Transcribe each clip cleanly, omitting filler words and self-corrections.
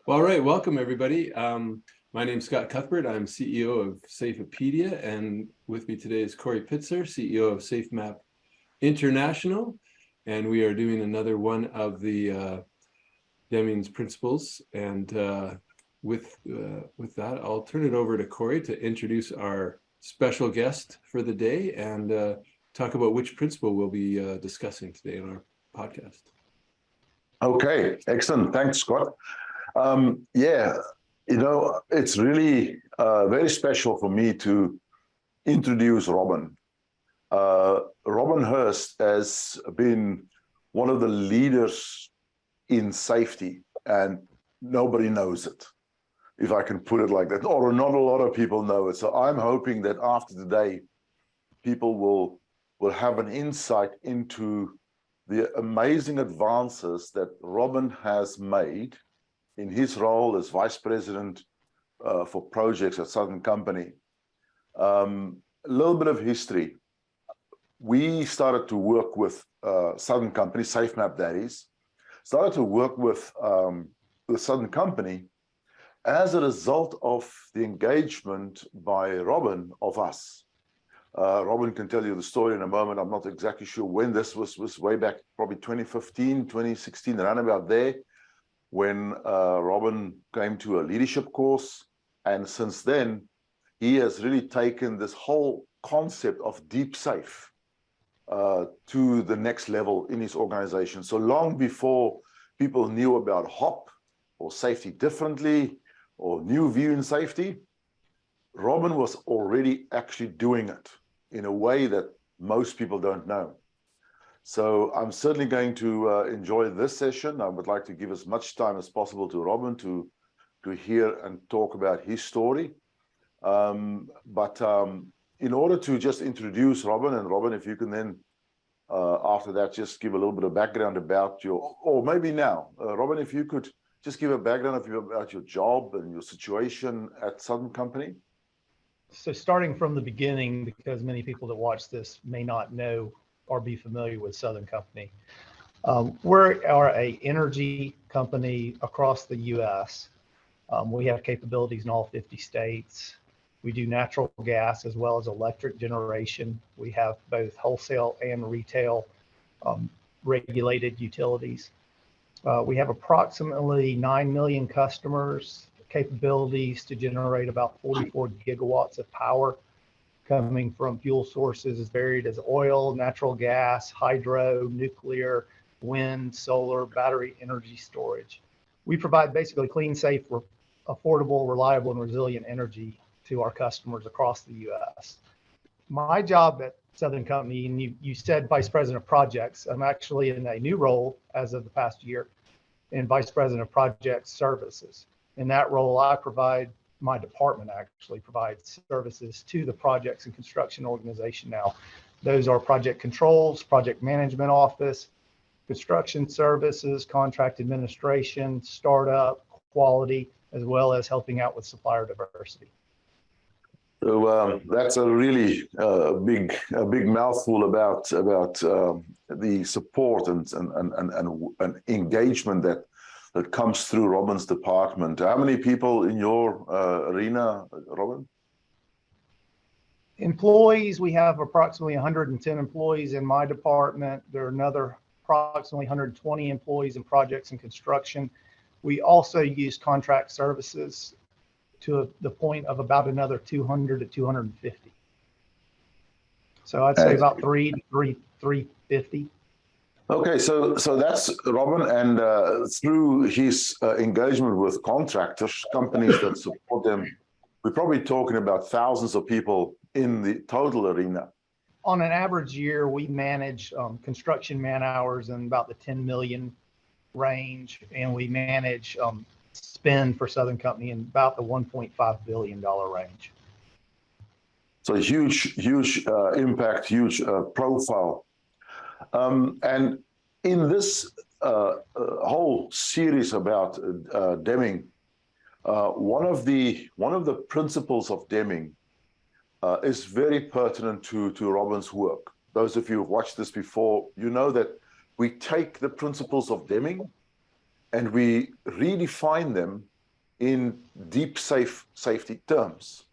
Well, all right, welcome everybody. My name's Scott Cuthbert. I'm CEO of SAFEpedia, and with me today is Corrie Pitzer, CEO of SAFEmap International, and we are doing another one of the Deming's principles. And with that, I'll turn it over to Corrie to introduce our special guest for the day and talk about which principle we'll be discussing today in our podcast. Okay, excellent. Thanks, Scott. It's really very special for me to introduce Robin. Robin Hurst has been one of the leaders in safety, and nobody knows it, if I can put it like that, or not a lot of people know it. So I'm hoping that after today, people will have an insight into the amazing advances that Robin has made in his role as Vice President for projects at Southern Company. A little bit of history. We started to work with Southern Company, SAFEmap that is, started to work with the Southern Company as a result of the engagement by Robin of us. Robin can tell you the story in a moment. I'm not exactly sure when this was way back, probably 2015, 2016, around about there, when Robin came to a leadership course. And since then, he has really taken this whole concept of deep safe to the next level in his organization. So long before people knew about HOP or safety differently or new view in safety, Robin was already actually doing it in a way that most people don't know. So I'm certainly going to enjoy this session. I would like to give as much time as possible to Robin to hear and talk about his story. But in order to just introduce Robin, and Robin, if you can then, after that, just give a little bit of background about or maybe now, Robin, if you could just give a background about your job and your situation at Southern Company. So starting from the beginning, because many people that watch this may not know or be familiar with Southern Company. We are an energy company across the U.S. We have capabilities in all 50 states. We do natural gas as well as electric generation. We have both wholesale and retail regulated utilities. We have approximately 9 million customers, capabilities to generate about 44 gigawatts of power, coming from fuel sources as varied as oil, natural gas, hydro, nuclear, wind, solar, battery energy storage. We provide basically clean, safe, affordable, reliable, and resilient energy to our customers across the U.S. My job at Southern Company, and you said Vice President of Projects, I'm actually in a new role as of the past year in Vice President of Project Services. In that role, my department actually provides services to the projects and construction organization now. Those are project controls, project management office, construction services, contract administration, startup, quality, as well as helping out with supplier diversity. So that's a really big mouthful about the support and engagement that comes through Robin's department. How many people in your arena, Robin? Employees, we have approximately 110 employees in my department. There are another approximately 120 employees in projects and construction. We also use contract services to the point of about another 200 to 250. So I'd say about 350. Okay, so that's Robin, and through his engagement with contractors, companies that support them, we're probably talking about thousands of people in the total arena. On an average year, we manage construction man hours in about the 10 million range, and we manage spend for Southern Company in about the $1.5 billion range. So huge impact, huge profile. And in this whole series about Deming, one of the principles of Deming is very pertinent to Robin's work. Those of you who've watched this before, you know that we take the principles of Deming and we redefine them in deep safety terms.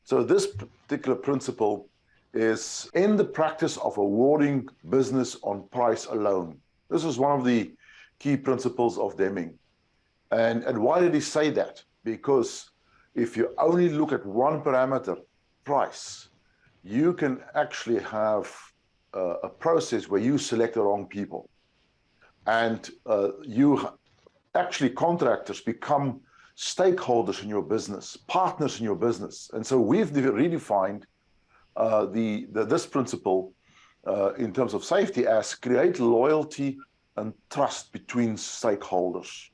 So this particular principle is in the practice of awarding business on price alone. This is one of the key principles of Deming. And why did he say that? Because if you only look at one parameter, price, you can actually have a process where you select the wrong people. And contractors become stakeholders in your business, partners in your business. And so we've redefined this principle in terms of safety as create loyalty and trust between stakeholders.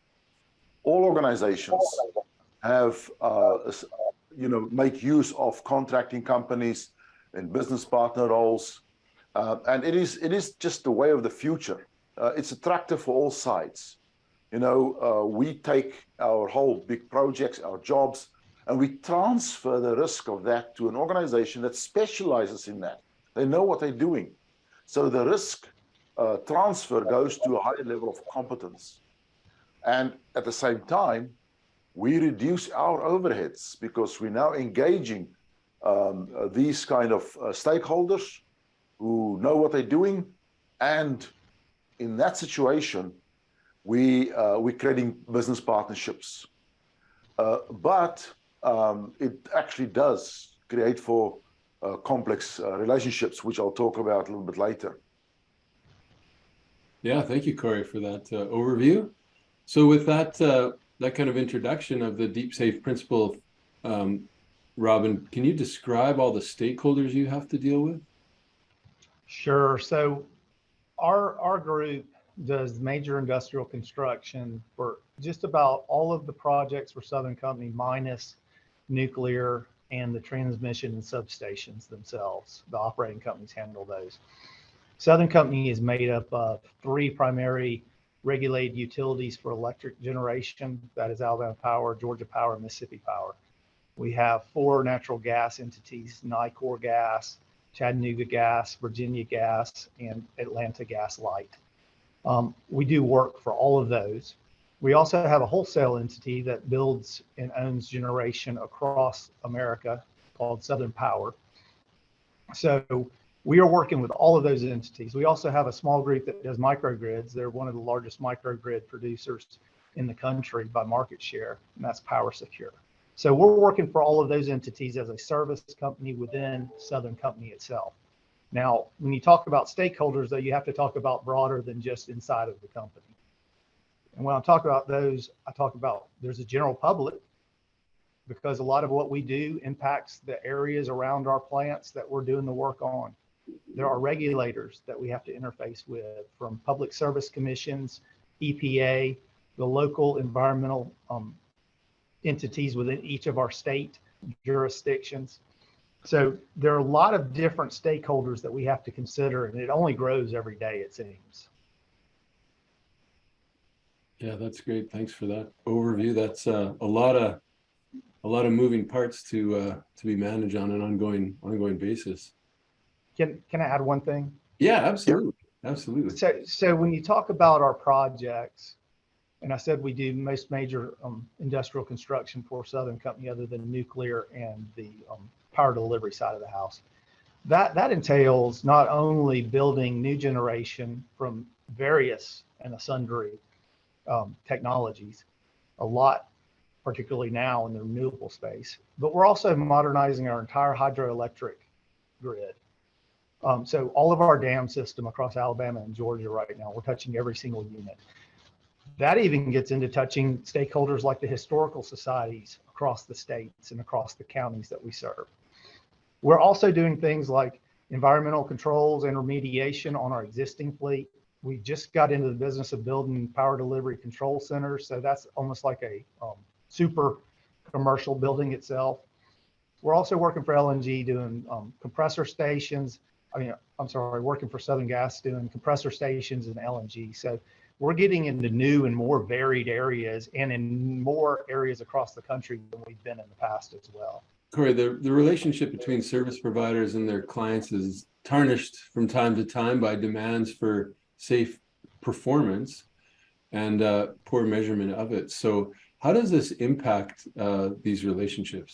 All organizations have, make use of contracting companies and business partner roles. And it is just the way of the future. It's attractive for all sides. We take our whole big projects, our jobs, and we transfer the risk of that to an organization that specializes in that. They know what they're doing. So the risk transfer goes to a higher level of competence. And at the same time, we reduce our overheads because we're now engaging these kind of stakeholders who know what they're doing. And in that situation, we're creating business partnerships. But it actually does create for complex relationships, which I'll talk about a little bit later. Yeah, thank you, Corrie, for that overview. So with that kind of introduction of the deep safe principle, Robin, can you describe all the stakeholders you have to deal with? Sure. So our group does major industrial construction for just about all of the projects for Southern Company minus nuclear and the transmission and substations themselves. The operating companies handle those. Southern Company is made up of 3 primary regulated utilities for electric generation. That is Alabama Power, Georgia Power, Mississippi Power. We have 4 natural gas entities, Nicor Gas, Chattanooga Gas, Virginia Gas, and Atlanta Gas Light. We do work for all of those. We also have a wholesale entity that builds and owns generation across America called Southern Power. So we are working with all of those entities. We also have a small group that does microgrids. They're one of the largest microgrid producers in the country by market share, and that's Power Secure. So we're working for all of those entities as a service company within Southern Company itself. Now, when you talk about stakeholders, though, you have to talk about broader than just inside of the company. And when I talk about those, I talk about there's a general public, because a lot of what we do impacts the areas around our plants that we're doing the work on. There are regulators that we have to interface with, from public service commissions, EPA, the local environmental entities within each of our state jurisdictions. So there are a lot of different stakeholders that we have to consider, and it only grows every day, it seems. Yeah, that's great. Thanks for that overview. That's a lot of moving parts to be managed on an ongoing basis. Can I add one thing? Yeah, absolutely. Absolutely. So when you talk about our projects, and I said we do most major industrial construction for Southern Company other than nuclear and the power delivery side of the house. That entails not only building new generation from various and sundry technologies, a lot, particularly now in the renewable space, but we're also modernizing our entire hydroelectric grid. So all of our dam system across Alabama and Georgia right now, we're touching every single unit. That even gets into touching stakeholders like the historical societies across the states and across the counties that we serve. We're also doing things like environmental controls and remediation on our existing fleet. We just got into the business of building power delivery control centers. So that's almost like a super commercial building itself. We're also working for LNG doing compressor stations. Working for Southern Gas doing compressor stations and LNG. So we're getting into new and more varied areas and in more areas across the country than we've been in the past as well. Corrie, the relationship between service providers and their clients is tarnished from time to time by demands for safe performance and poor measurement of it. So How does this impact these relationships?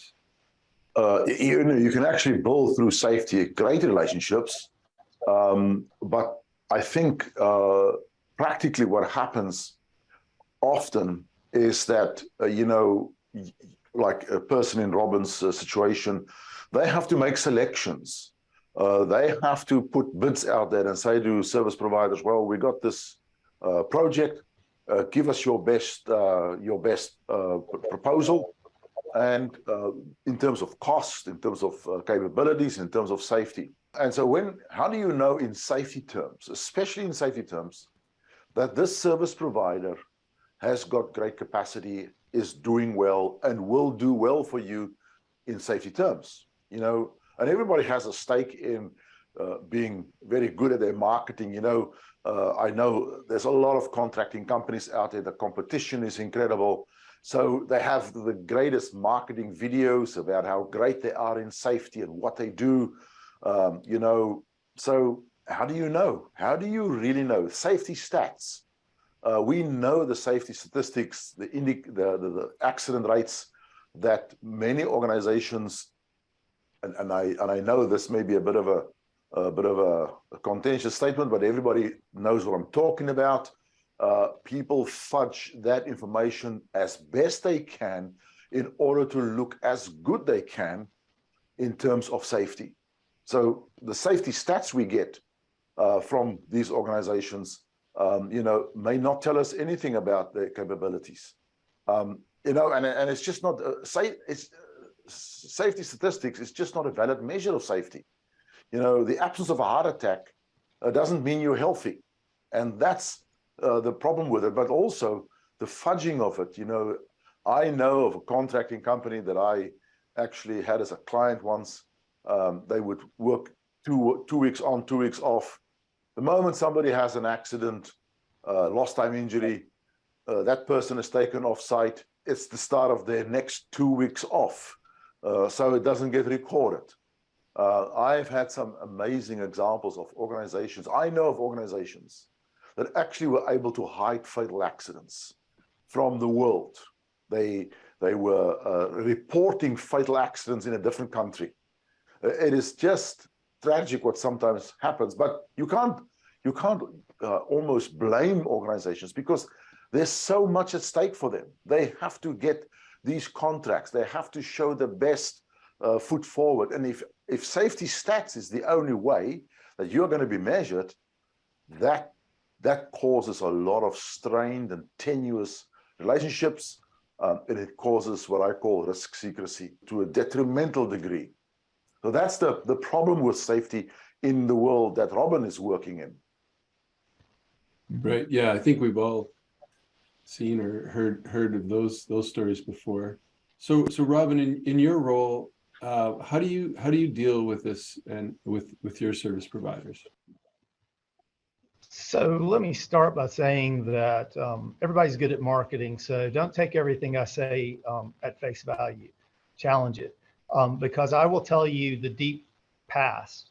You can actually build through safety great relationships, but I think practically what happens often is that, like a person in Robin's situation, they have to make selections. They have to put bids out there and say to service providers, well, we got this project, give us your best proposal. And in terms of cost, in terms of capabilities, in terms of safety. And so how do you know in safety terms, especially in safety terms, that this service provider has got great capacity, is doing well, and will do well for you in safety terms? And everybody has a stake in being very good at their marketing. I know there's a lot of contracting companies out there. The competition is incredible. So they have the greatest marketing videos about how great they are in safety and what they do. So how do you know? How do you really know? Safety stats. We know the safety statistics, the accident rates that many organizations, and I know this may be a bit of a contentious statement, but everybody knows what I'm talking about. People fudge that information as best they can in order to look as good they can in terms of safety. So the safety stats we get from these organizations, may not tell us anything about their capabilities. And it's just not safety statistics is just not a valid measure of safety. The absence of a heart attack doesn't mean you're healthy, and that's the problem with it. But also the fudging of it. I know of a contracting company that I actually had as a client once. They would work two weeks on, 2 weeks off. The moment somebody has an accident, lost time injury, that person is taken off site. It's the start of their next 2 weeks off, so it doesn't get recorded. I've had some amazing examples of organizations. I know of organizations that actually were able to hide fatal accidents from the world. They were reporting fatal accidents in a different country. It is just tragic what sometimes happens, but you can't almost blame organizations because there's so much at stake for them. They have to get these contracts. They have to show the best foot forward. And if safety stats is the only way that you're going to be measured, that causes a lot of strained and tenuous relationships, and it causes what I call risk secrecy to a detrimental degree. So that's the problem with safety in the world that Robin is working in. Right. Yeah, I think we've all seen or heard of those stories before. So Robin, in your role, how do you deal with this and with your service providers? So let me start by saying that everybody's good at marketing, so don't take everything I say at face value. Challenge it, because I will tell you the deep past.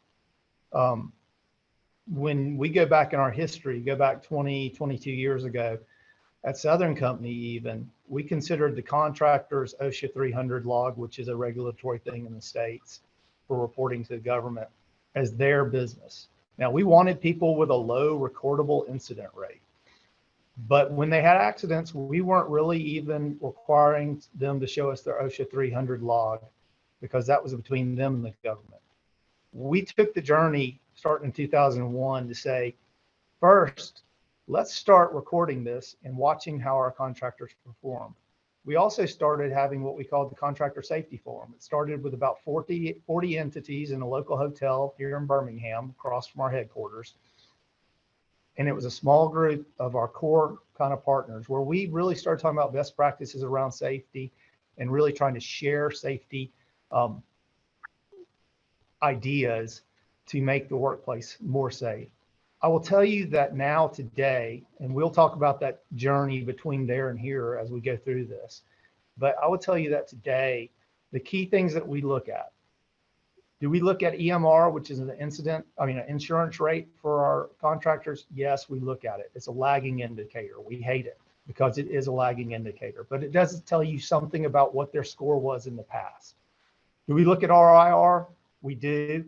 When we go back in our history, go back 22 years ago, at Southern Company even, we considered the contractor's OSHA 300 log, which is a regulatory thing in the States for reporting to the government, as their business. Now, we wanted people with a low recordable incident rate. But when they had accidents, we weren't really even requiring them to show us their OSHA 300 log because that was between them and the government. We took the journey starting in 2001 to say, first, let's start recording this and watching how our contractors perform. We also started having what we called the Contractor Safety Forum. It started with about 40 entities in a local hotel here in Birmingham, across from our headquarters. And it was a small group of our core kind of partners where we really started talking about best practices around safety and really trying to share safety ideas to make the workplace more safe. I will tell you that now today, and we'll talk about that journey between there and here as we go through this, but I will tell you that today, the key things that we look at, do we look at EMR, which is an insurance rate for our contractors? Yes, we look at it. It's a lagging indicator. We hate it because it is a lagging indicator, but it does tell you something about what their score was in the past. Do we look at RIR? We do.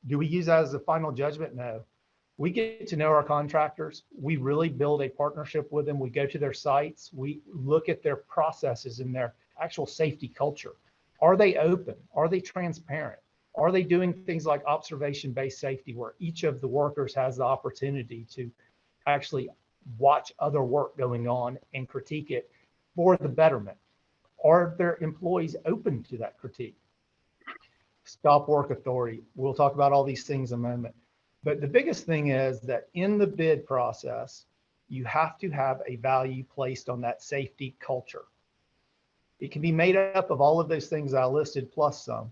Do we use that as a final judgment? No. We get to know our contractors. We really build a partnership with them. We go to their sites. We look at their processes and their actual safety culture. Are they open? Are they transparent? Are they doing things like observation-based safety, where each of the workers has the opportunity to actually watch other work going on and critique it for the betterment? Are their employees open to that critique? Stop work authority. We'll talk about all these things in a moment. But the biggest thing is that in the bid process, you have to have a value placed on that safety culture. It can be made up of all of those things I listed plus some,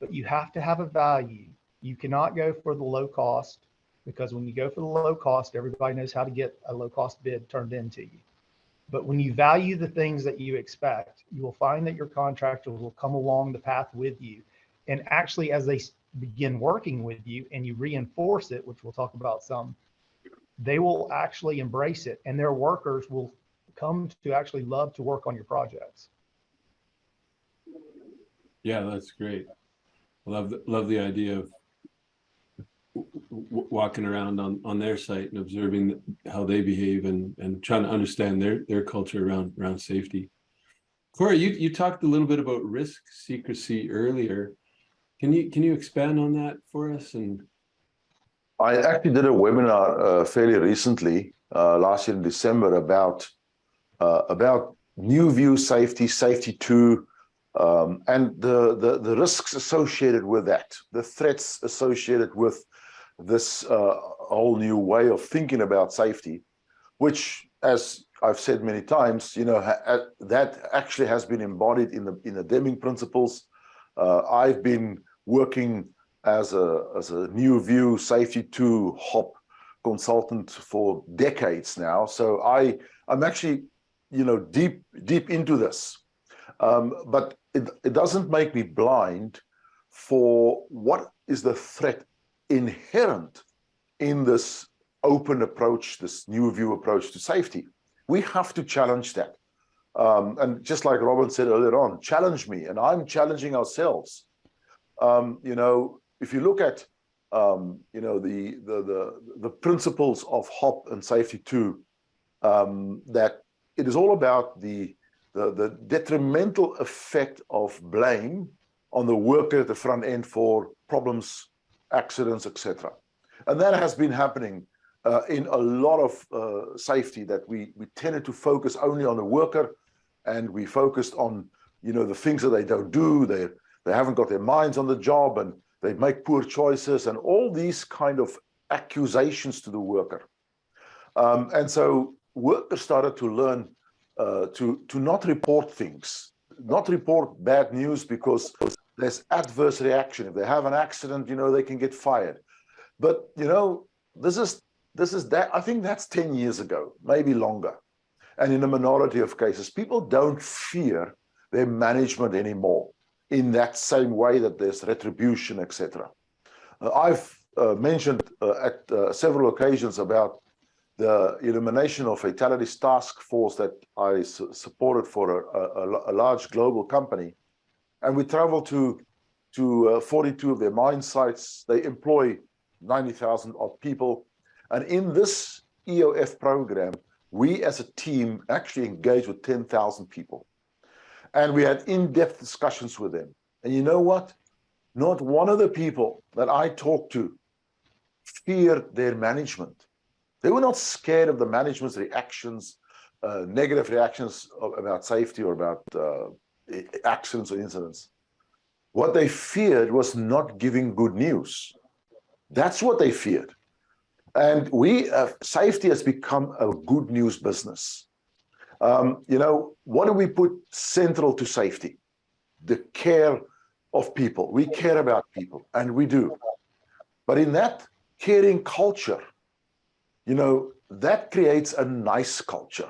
but you have to have a value. You cannot go for the low cost, because when you go for the low cost, everybody knows how to get a low cost bid turned into you. But when you value the things that you expect, you will find that your contractor will come along the path with you. And actually, as they begin working with you and you reinforce it, which we'll talk about some, they will actually embrace it, and their workers will come to actually love to work on your projects. Yeah, that's great. Love the idea of walking around on their site and observing how they behave and trying to understand their culture around safety. Corrie, you talked a little bit about risk secrecy earlier. Can you expand on that for us? And I actually did a webinar fairly recently, last year in December, about new view safety, safety 2, and the risks associated with that, the threats associated with this whole new way of thinking about safety, which, as I've said many times, that actually has been embodied in the Deming principles. I've been working as a new view safety 2 HOP consultant for decades now, so I'm actually deep into this, but it doesn't make me blind for what is the threat inherent in this open approach, this new view approach to safety. We have to challenge that, and just like Robin said earlier on, challenge me, and I'm challenging ourselves. If you look at the principles of HOP and safety 2, that it is all about the detrimental effect of blame on the worker at the front end for problems, accidents, etc. And that has been happening in a lot of safety, that we tended to focus only on the worker, and we focused on the things that they don't do. They haven't got their minds on the job, and they make poor choices, and all these kind of accusations to the worker. And so workers started to learn to not report things, not report bad news, because there's adverse reaction. If they have an accident, they can get fired. But this is that. I think that's 10 years ago, maybe longer. And in a minority of cases, people don't fear their management anymore in that same way that there's retribution, etc. I've mentioned at several occasions about the elimination of fatalities task force that I supported for a large global company. And we traveled to 42 of their mine sites. They employ 90,000 odd people. And in this EOF program, we as a team actually engaged with 10,000 people. And we had in-depth discussions with them. And you know what? Not one of the people that I talked to feared their management. They were not scared of the management's reactions, negative reactions about safety or about accidents or incidents. What they feared was not giving good news. That's what they feared. And safety has become a good news business. What do we put central to safety? The care of people. We care about people, and we do. But in that caring culture, that creates a nice culture.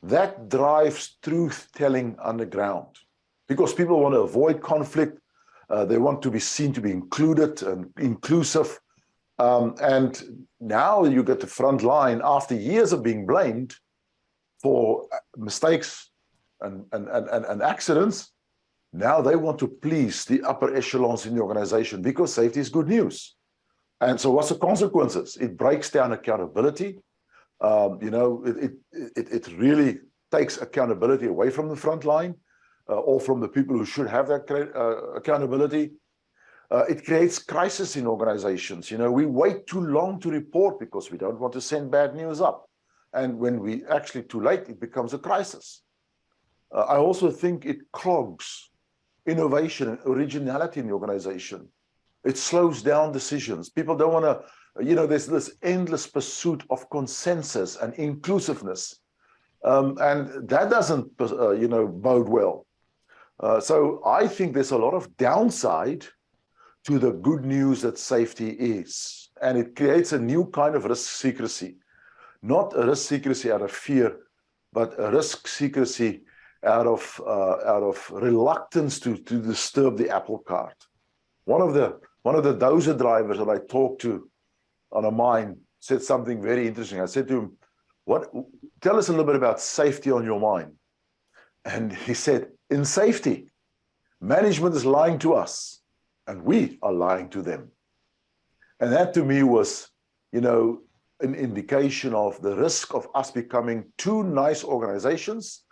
That drives truth-telling underground, because people want to avoid conflict. They want to be seen to be included and inclusive. And now you get the front line after years of being blamed. for mistakes and accidents. Now they want to please the upper echelons in the organization because safety is good news. And so what's the consequences? It breaks down accountability. It really takes accountability away from the front line or from the people who should have that accountability. It creates crisis in organizations. We wait too long to report because we don't want to send bad news up. And when we actually too late, it becomes a crisis. I also think it clogs innovation and originality in the organization. It slows down decisions. People don't want to, there's this endless pursuit of consensus and inclusiveness. And that doesn't, bode well. So I think there's a lot of downside to the good news that safety is. And it creates a new kind of risk secrecy. Not a risk secrecy out of fear, but a risk secrecy out of reluctance to disturb the apple cart. One of the dozer drivers that I talked to on a mine said something very interesting. I said to him, tell us a little bit about safety on your mine. And he said, in safety, management is lying to us and we are lying to them. And that to me was, an indication of the risk of us becoming two nice organizations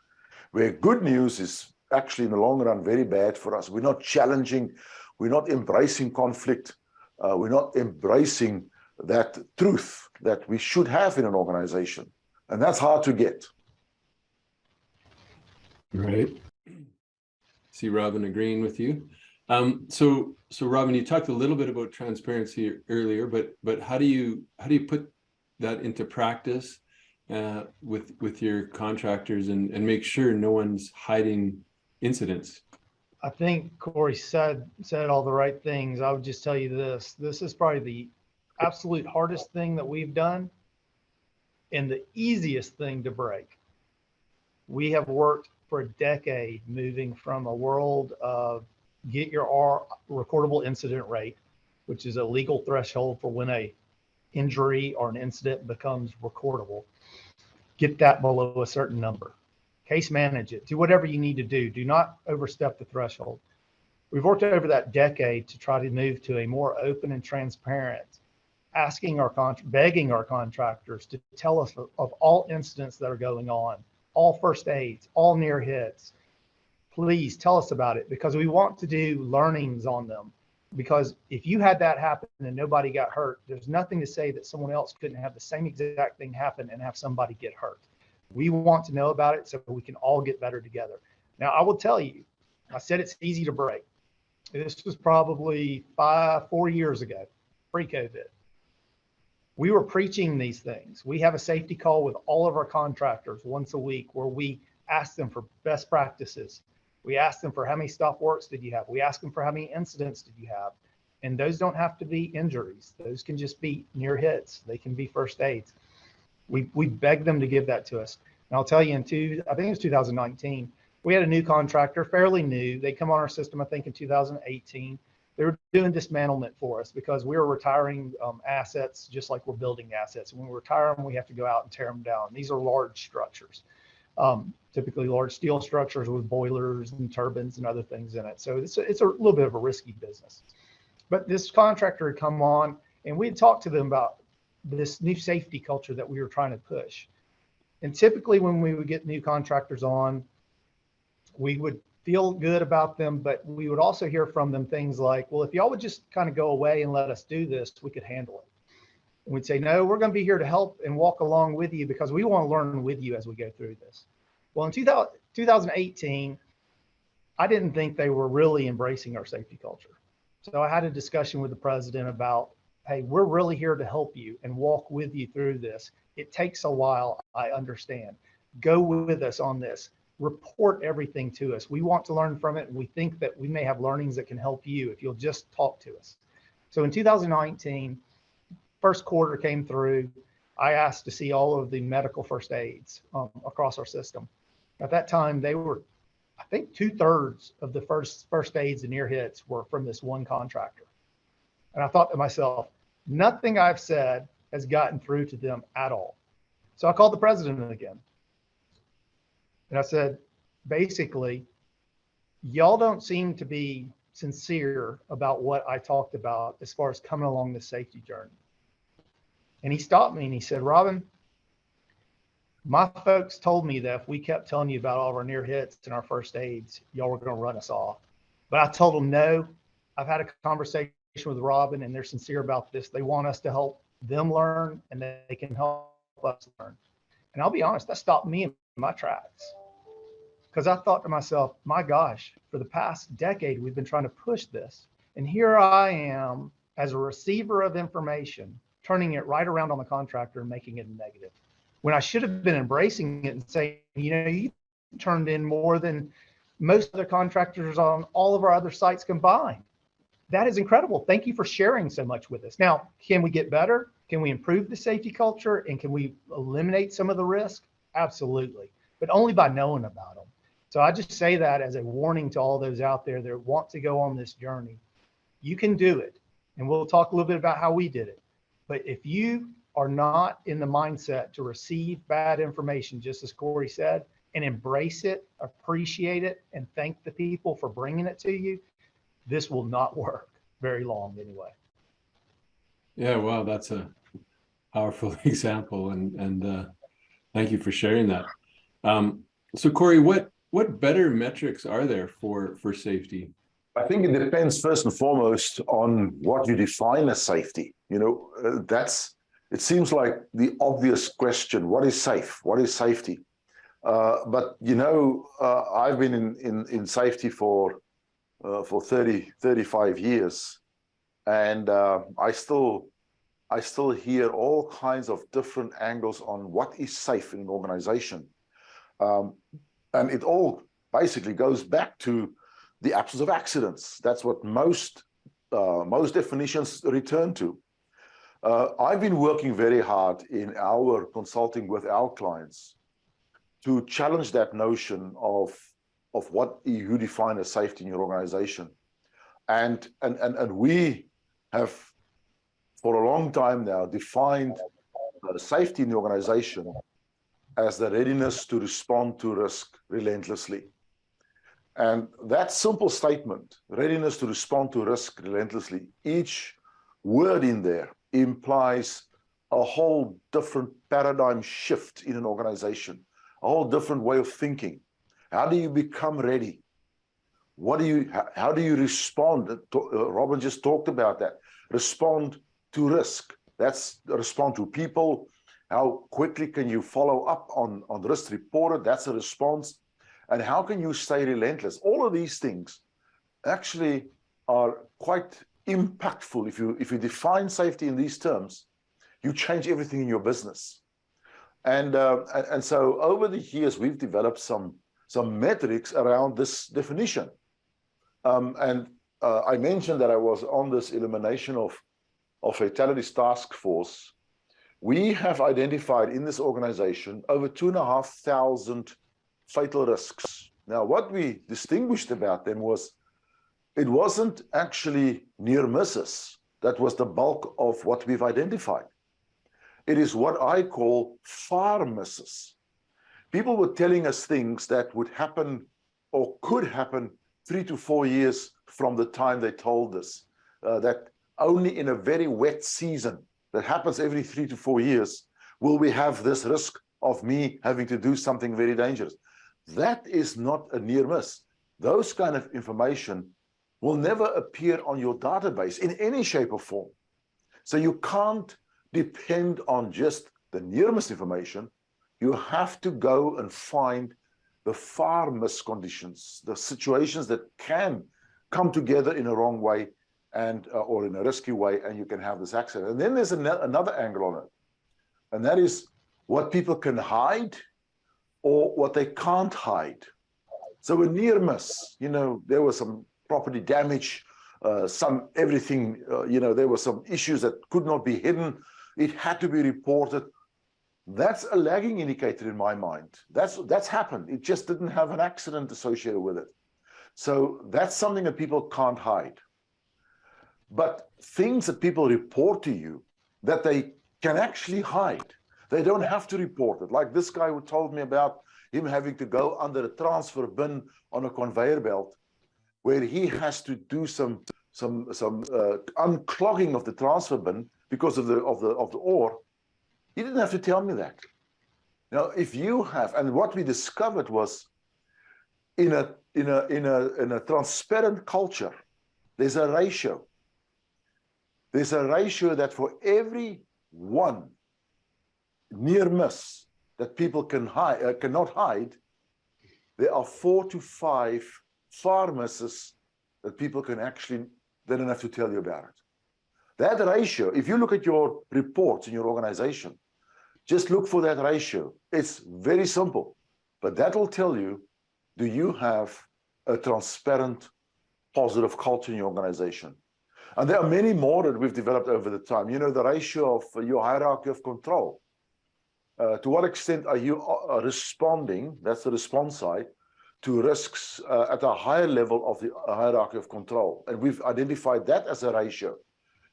where good news is actually in the long run very bad for us. We're not challenging, we're not embracing conflict, we're not embracing that truth that we should have in an organization. And that's hard to get. Right. See Robin agreeing with you. So Robin, you talked a little bit about transparency earlier, but how do you put that into practice with your contractors and make sure no one's hiding incidents? I think Corrie said all the right things. I would just tell you this. This is probably the absolute hardest thing that we've done and the easiest thing to break. We have worked for a decade moving from a world of get your recordable incident rate, which is a legal threshold for when a injury or an incident becomes recordable. Get that below a certain number. Case manage it. Do whatever you need to do. Do not overstep the threshold. We've worked over that decade to try to move to a more open and transparent, begging our contractors to tell us of all incidents that are going on, all first aids, all near hits. Please tell us about it because we want to do learnings on them. Because if you had that happen and nobody got hurt, there's nothing to say that someone else couldn't have the same exact thing happen and have somebody get hurt. We want to know about it so we can all get better together. Now, I will tell you, I said it's easy to break. This was probably 4 years ago, pre-COVID. We were preaching these things. We have a safety call with all of our contractors once a week where we ask them for best practices. We ask them for how many stop works did you have? We ask them for how many incidents did you have? And those don't have to be injuries. Those can just be near hits. They can be first aids. We beg them to give that to us. And I'll tell you I think it was 2019, we had a new contractor, fairly new. They come on our system, I think in 2018. They were doing dismantlement for us because we were retiring assets just like we're building assets. When we retire them, we have to go out and tear them down. These are large structures. Typically large steel structures with boilers and turbines and other things in it. So it's a little bit of a risky business. But this contractor had come on and we had talked to them about this new safety culture that we were trying to push. And typically when we would get new contractors on, we would feel good about them, but we would also hear from them things like, well, if y'all would just kind of go away and let us do this, we could handle it. And we'd say, no, we're going to be here to help and walk along with you because we want to learn with you as we go through this. Well, in 2018, I didn't think they were really embracing our safety culture. So I had a discussion with the president about, hey, we're really here to help you and walk with you through this. It takes a while, I understand. Go with us on this. Report everything to us. We want to learn from it. And we think that we may have learnings that can help you if you'll just talk to us. So in 2019, first quarter came through. I asked to see all of the medical first aids across our system. At that time, they were, I think 2/3 of the first aids and near hits were from this one contractor. And I thought to myself, nothing I've said has gotten through to them at all. So I called the president again. And I said, basically, y'all don't seem to be sincere about what I talked about as far as coming along the safety journey. And he stopped me and he said, Robin, my folks told me that if we kept telling you about all of our near hits and our first aids, y'all were going to run us off. But I told them, no, I've had a conversation with Robin and they're sincere about this. They want us to help them learn and they can help us learn. And I'll be honest, that stopped me in my tracks. Because I thought to myself, my gosh, for the past decade, we've been trying to push this. And here I am as a receiver of information, turning it right around on the contractor and making it negative. When I should have been embracing it and saying, you turned in more than most other contractors on all of our other sites combined. That is incredible. Thank you for sharing so much with us. Now, can we get better? Can we improve the safety culture? And can we eliminate some of the risk? Absolutely, but only by knowing about them. So I just say that as a warning to all those out there that want to go on this journey. You can do it. And we'll talk a little bit about how we did it. But if you are not in the mindset to receive bad information, just as Corrie said, and embrace it, appreciate it, and thank the people for bringing it to you, this will not work very long anyway. Yeah, wow, that's a powerful example, and thank you for sharing that. So Corrie, what better metrics are there for safety? I think it depends first and foremost on what you define as safety. It seems like the obvious question: what is safe? What is safety? But I've been in safety for 35 years, and I still hear all kinds of different angles on what is safe in an organization, and it all basically goes back to the absence of accidents. That's what most definitions return to. I've been working very hard in our consulting with our clients to challenge that notion of what you define as safety in your organization. And we have, for a long time now, defined safety in the organization as the readiness to respond to risk relentlessly. And that simple statement, readiness to respond to risk relentlessly, each word in there implies a whole different paradigm shift in an organization, a whole different way of thinking. How do you become ready? How do you respond? Robin just talked about that. Respond to risk. That's respond to people. How quickly can you follow up on risk reported? That's a response. And how can you stay relentless? All of these things actually are quite impactful. If you define safety in these terms, you change everything in your business. And so over the years, we've developed some metrics around this definition. I mentioned that I was on this elimination of fatalities task force. We have identified in this organization over 2,500 fatal risks. Now, what we distinguished about them was it wasn't actually near misses. That was the bulk of what we've identified. It is what I call far misses. People were telling us things that would happen or could happen 3 to 4 years from the time they told us, that only in a very wet season that happens every 3 to 4 years will we have this risk of me having to do something very dangerous. That is not a near miss. Those kind of information will never appear on your database in any shape or form. So you can't depend on just the near miss information. You have to go and find the far miss conditions, the situations that can come together in a wrong way and or in a risky way, and you can have this accident. And then there's another angle on it, and that is what people can hide or what they can't hide. So a near miss, there was some property damage, there were some issues that could not be hidden. It had to be reported. That's a lagging indicator in my mind. That's happened. It just didn't have an accident associated with it. So that's something that people can't hide. But things that people report to you that they can actually hide, They don't have to report it. Like this guy who told me about him having to go under a transfer bin on a conveyor belt, where he has to do some unclogging of the transfer bin because of the ore. He didn't have to tell me that. Now, if you have, and what we discovered was, in a transparent culture, there's a ratio. There's a ratio that for every one near miss that people cannot hide, there are 4 to 5 far misses that people can actually, they don't have to tell you about it. That ratio, if you look at your reports in your organization, just look for that ratio. It's very simple, but that will tell you, do you have a transparent, positive culture in your organization? And there are many more that we've developed over the time. You know, the ratio of your hierarchy of control. To what extent are you responding, that's the response side, to risks at a higher level of the hierarchy of control? And we've identified that as a ratio.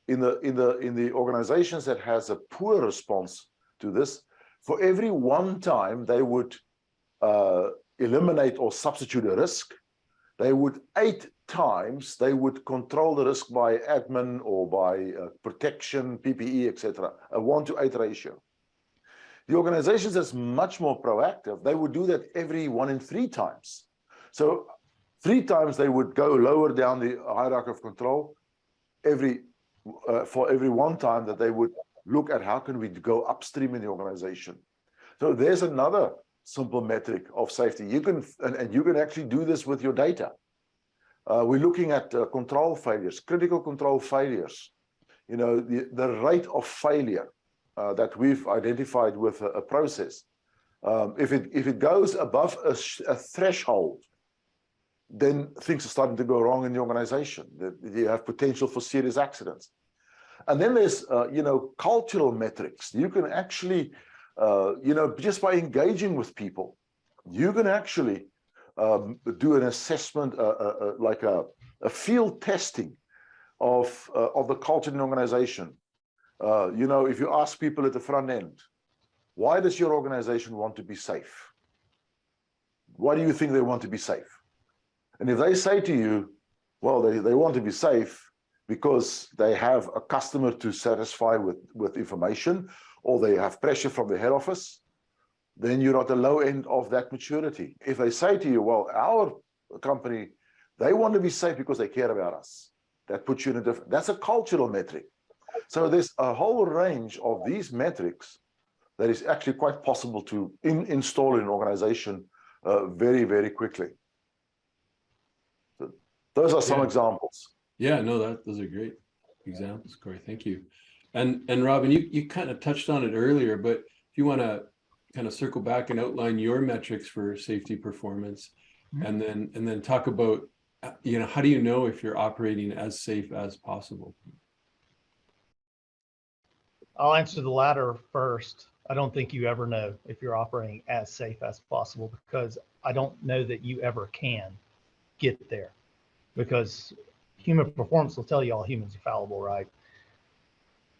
In the organizations that has a poor response to this, for every one time they would eliminate or substitute a risk, they would 8 times they would control the risk by admin or by protection, PPE, etc. A 1 to 8 ratio. The organizations that's much more proactive, they would do that every 1 in 3 times. So 3 times they would go lower down the hierarchy of control, for every 1 time that they would look at how can we go upstream in the organization. So there's another simple metric of safety. You can, and you can actually do this with your data. We're looking at control failures, critical control failures. You know, the rate of failure that we've identified with a process. If it goes above a threshold, then things are starting to go wrong in the organization. You have potential for serious accidents. And then there's, you know, cultural metrics. You can actually, you know, just by engaging with people, you can actually do an assessment, like a field testing of the culture in the organization. You know, if you ask people at the front end, why does your organization want to be safe? Why do you think they want to be safe? And if they say to you, well, they want to be safe because they have a customer to satisfy with information, or they have pressure from the head office, then you're at the low end of that maturity. If they say to you, well, our company, they want to be safe because they care about us, that puts you in a different, that's a cultural metric. So there's a whole range of these metrics that is actually quite possible to install in an organization very, very quickly. So those are some examples. Yeah, no, those are great examples, Corey. Thank you. And Robin, you kind of touched on it earlier, but if you want to kind of circle back and outline your metrics for safety performance, and then talk about, you know, how do you know if you're operating as safe as possible? I'll answer the latter first. I don't think you ever know if you're operating as safe as possible, because I don't know that you ever can get there, because human performance will tell you all humans are fallible, right?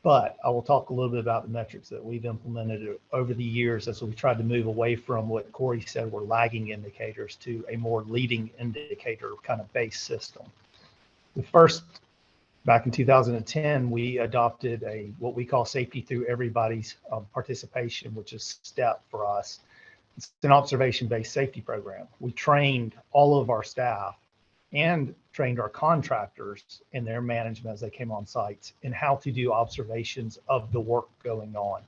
But I will talk a little bit about the metrics that we've implemented over the years as we tried to move away from what Corey said were lagging indicators to a more leading indicator kind of base system. The first, back in 2010, we adopted what we call safety through everybody's participation, which is STEP for us. It's an observation-based safety program. We trained all of our staff and trained our contractors in their management as they came on sites in how to do observations of the work going on.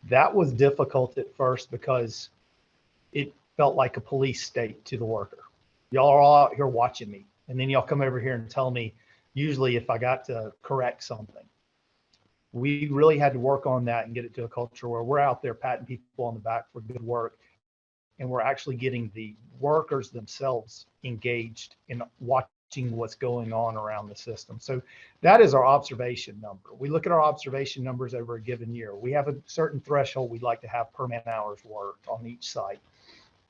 That was difficult at first because it felt like a police state to the worker. Y'all are all out here watching me, and then y'all come over here and tell me, usually if I got to correct something. We really had to work on that and get it to a culture where we're out there patting people on the back for good work, and we're actually getting the workers themselves engaged in watching what's going on around the system. So that is our observation number. We look at our observation numbers over a given year. We have a certain threshold we'd like to have per man hours worked on each site.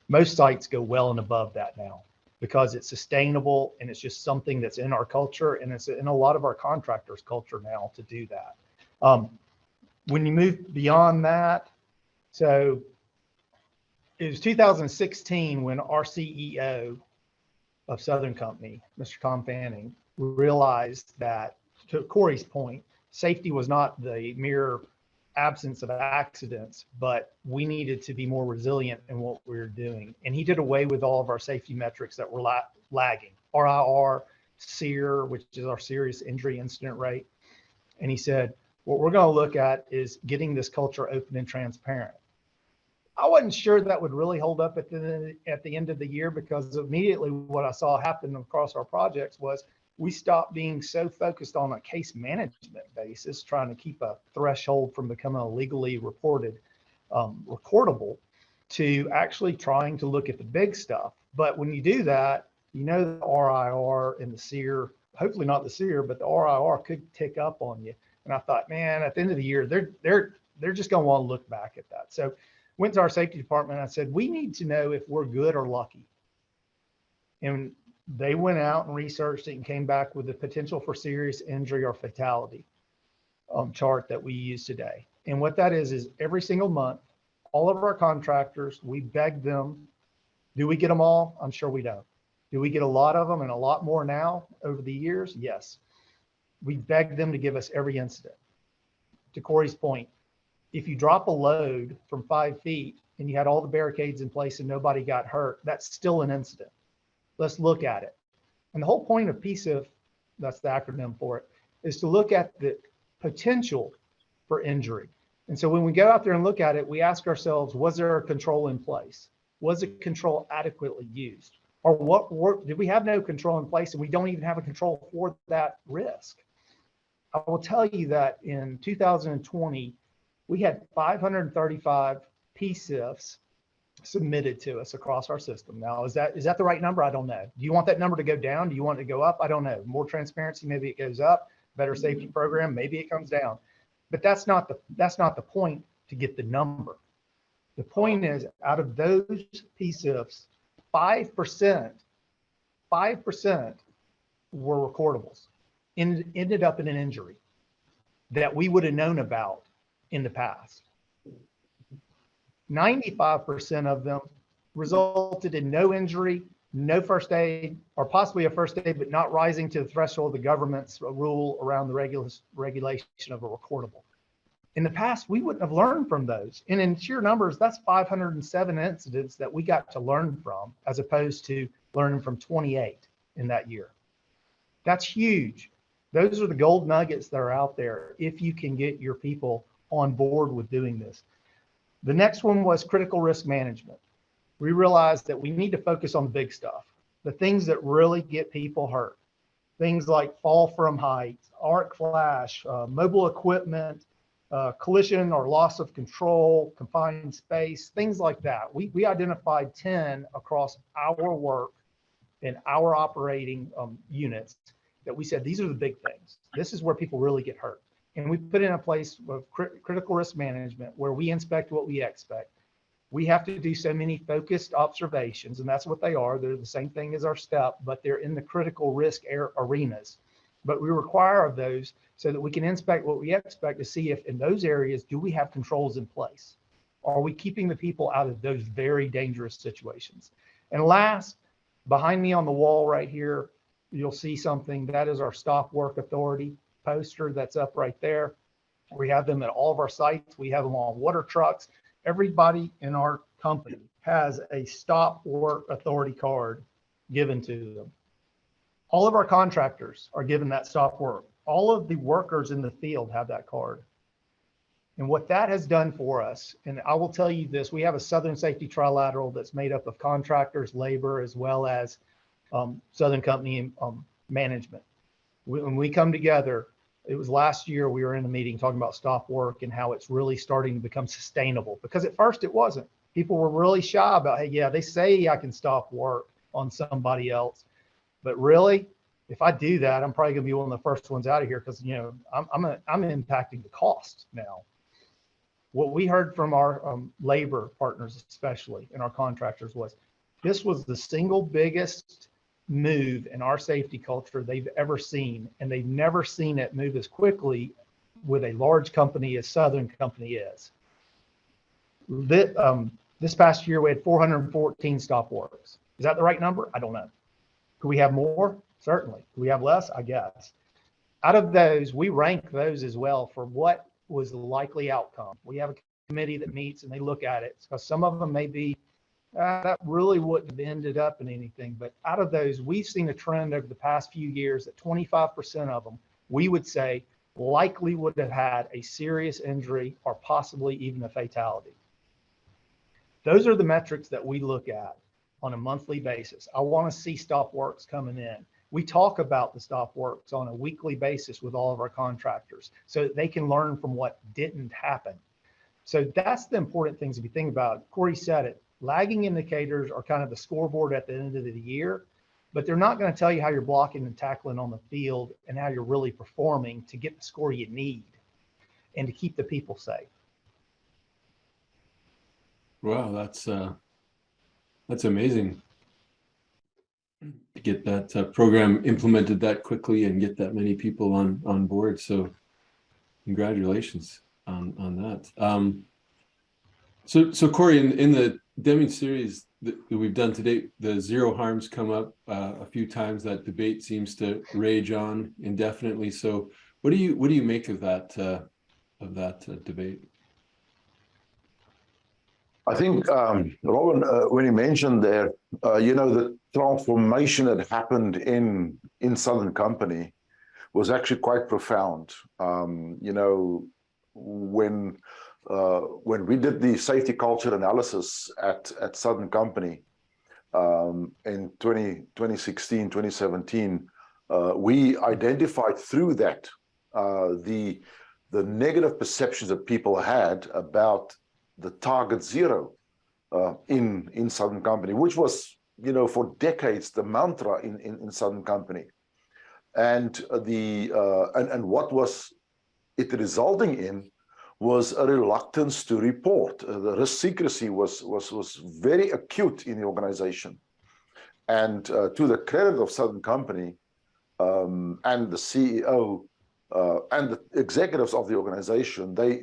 Most sites go well and above that now because it's sustainable and it's just something that's in our culture, and it's in a lot of our contractors' culture now to do that. When you move beyond that, So it was 2016 when our CEO of Southern Company, Mr. Tom Fanning, realized that, to Corey's point, safety was not the mere absence of accidents, but we needed to be more resilient in what we were doing. And he did away with all of our safety metrics that were lagging, RIR, SEER, which is our serious injury incident rate. And he said, what we're going to look at is getting this culture open and transparent. I wasn't sure that would really hold up at the end of the year, because immediately what I saw happen across our projects was we stopped being so focused on a case management basis, trying to keep a threshold from becoming a legally reported recordable, to actually trying to look at the big stuff. But when you do that, you know, the RIR and the SEER, hopefully not the SEER, but the RIR could tick up on you. And I thought, man, at the end of the year, they're just going to want to look back at that. So went to our safety department. And I said, we need to know if we're good or lucky. And they went out and researched it and came back with the potential for serious injury or fatality chart that we use today. And what that is every single month, all of our contractors, we beg them. Do we get them all? I'm sure we don't. Do we get a lot of them and a lot more now over the years? Yes. We beg them to give us every incident. To Corey's point, if you drop a load from 5 feet and you had all the barricades in place and nobody got hurt, that's still an incident. Let's look at it. And the whole point of PSIF, that's the acronym for it, is to look at the potential for injury. And so when we go out there and look at it, we ask ourselves, was there a control in place? Was the control adequately used? Or what did we have no control in place and we don't even have a control for that risk? I will tell you that in 2020, we had 535 PSIFs submitted to us across our system. Now, is that the right number? I don't know. Do you want that number to go down? Do you want it to go up? I don't know. More transparency, maybe it goes up. Better safety program, maybe it comes down. But that's not the point to get the number. The point is, out of those PSIFs, 5% were recordables, ended up in an injury that we would have known about in the past. 95% of them resulted in no injury, no first aid, or possibly a first aid, but not rising to the threshold of the government's rule around the regulation of a recordable. In the past, we wouldn't have learned from those. And in sheer numbers, that's 507 incidents that we got to learn from, as opposed to learning from 28 in that year. That's huge. Those are the gold nuggets that are out there if you can get your people on board with doing this. The next one was critical risk management. We realized that we need to focus on the big stuff, the things that really get people hurt. Things like fall from height, arc flash, mobile equipment, collision or loss of control, confined space, things like that. We identified 10 across our work and our operating units that we said, these are the big things. This is where people really get hurt. And we put in a place of critical risk management where we inspect what we expect. We have to do so many focused observations, and that's what they are. They're the same thing as our STEP, but they're in the critical risk arenas. But we require of those so that we can inspect what we expect to see if in those areas, do we have controls in place? Are we keeping the people out of those very dangerous situations? And last, behind me on the wall right here, you'll see something that is our stop work authority poster that's up right there. We have them at all of our sites. We have them on water trucks. Everybody in our company has a stop work authority card given to them. All of our contractors are given that stop work. All of the workers in the field have that card. And what that has done for us, and I will tell you this, we have a Southern Safety Trilateral that's made up of contractors, labor, as well as Southern Company management. When we come together, it was last year we were in a meeting talking about stop work and how it's really starting to become sustainable, because at first it wasn't. People were really shy about, hey, yeah, they say I can stop work on somebody else, but really, if I do that, I'm probably gonna be one of the first ones out of here, because I'm impacting the cost now. What we heard from our labor partners, especially, and our contractors, was this was the single biggest move in our safety culture they've ever seen, and they've never seen it move as quickly with a large company as Southern Company is. This past year, we had 414 stop works. Is that the right number? I don't know. Could we have more? Certainly. Could we have less? I guess. Out of those, we rank those as well for what was the likely outcome. We have a committee that meets and they look at it, because some of them may be, that really wouldn't have ended up in anything. But out of those, we've seen a trend over the past few years that 25% of them, we would say, likely would have had a serious injury or possibly even a fatality. Those are the metrics that we look at on a monthly basis. I want to see stop works coming in. We talk about the stop works on a weekly basis with all of our contractors so that they can learn from what didn't happen. So that's the important things if you think about it. Corrie said it, lagging indicators are kind of the scoreboard at the end of the year, but they're not going to tell you how you're blocking and tackling on the field and how you're really performing to get the score you need and to keep the people safe. Wow, that's amazing to get that program implemented that quickly and get that many people on board. So congratulations on that. So Corrie, in the Deming series that we've done to date, the zero harms come up a few times. That debate seems to rage on indefinitely. So what do you make of that debate? I think, Robin, when you mentioned there, the transformation that happened in Southern Company was actually quite profound. When we did the safety culture analysis at Southern Company in 2016, 2017, we identified through that the negative perceptions that people had about the target zero in Southern Company, which was, for decades the mantra in Southern Company, and what was it resulting in was a reluctance to report. The risk secrecy was very acute in the organization, and to the credit of Southern Company and the CEO. And the executives of the organization, they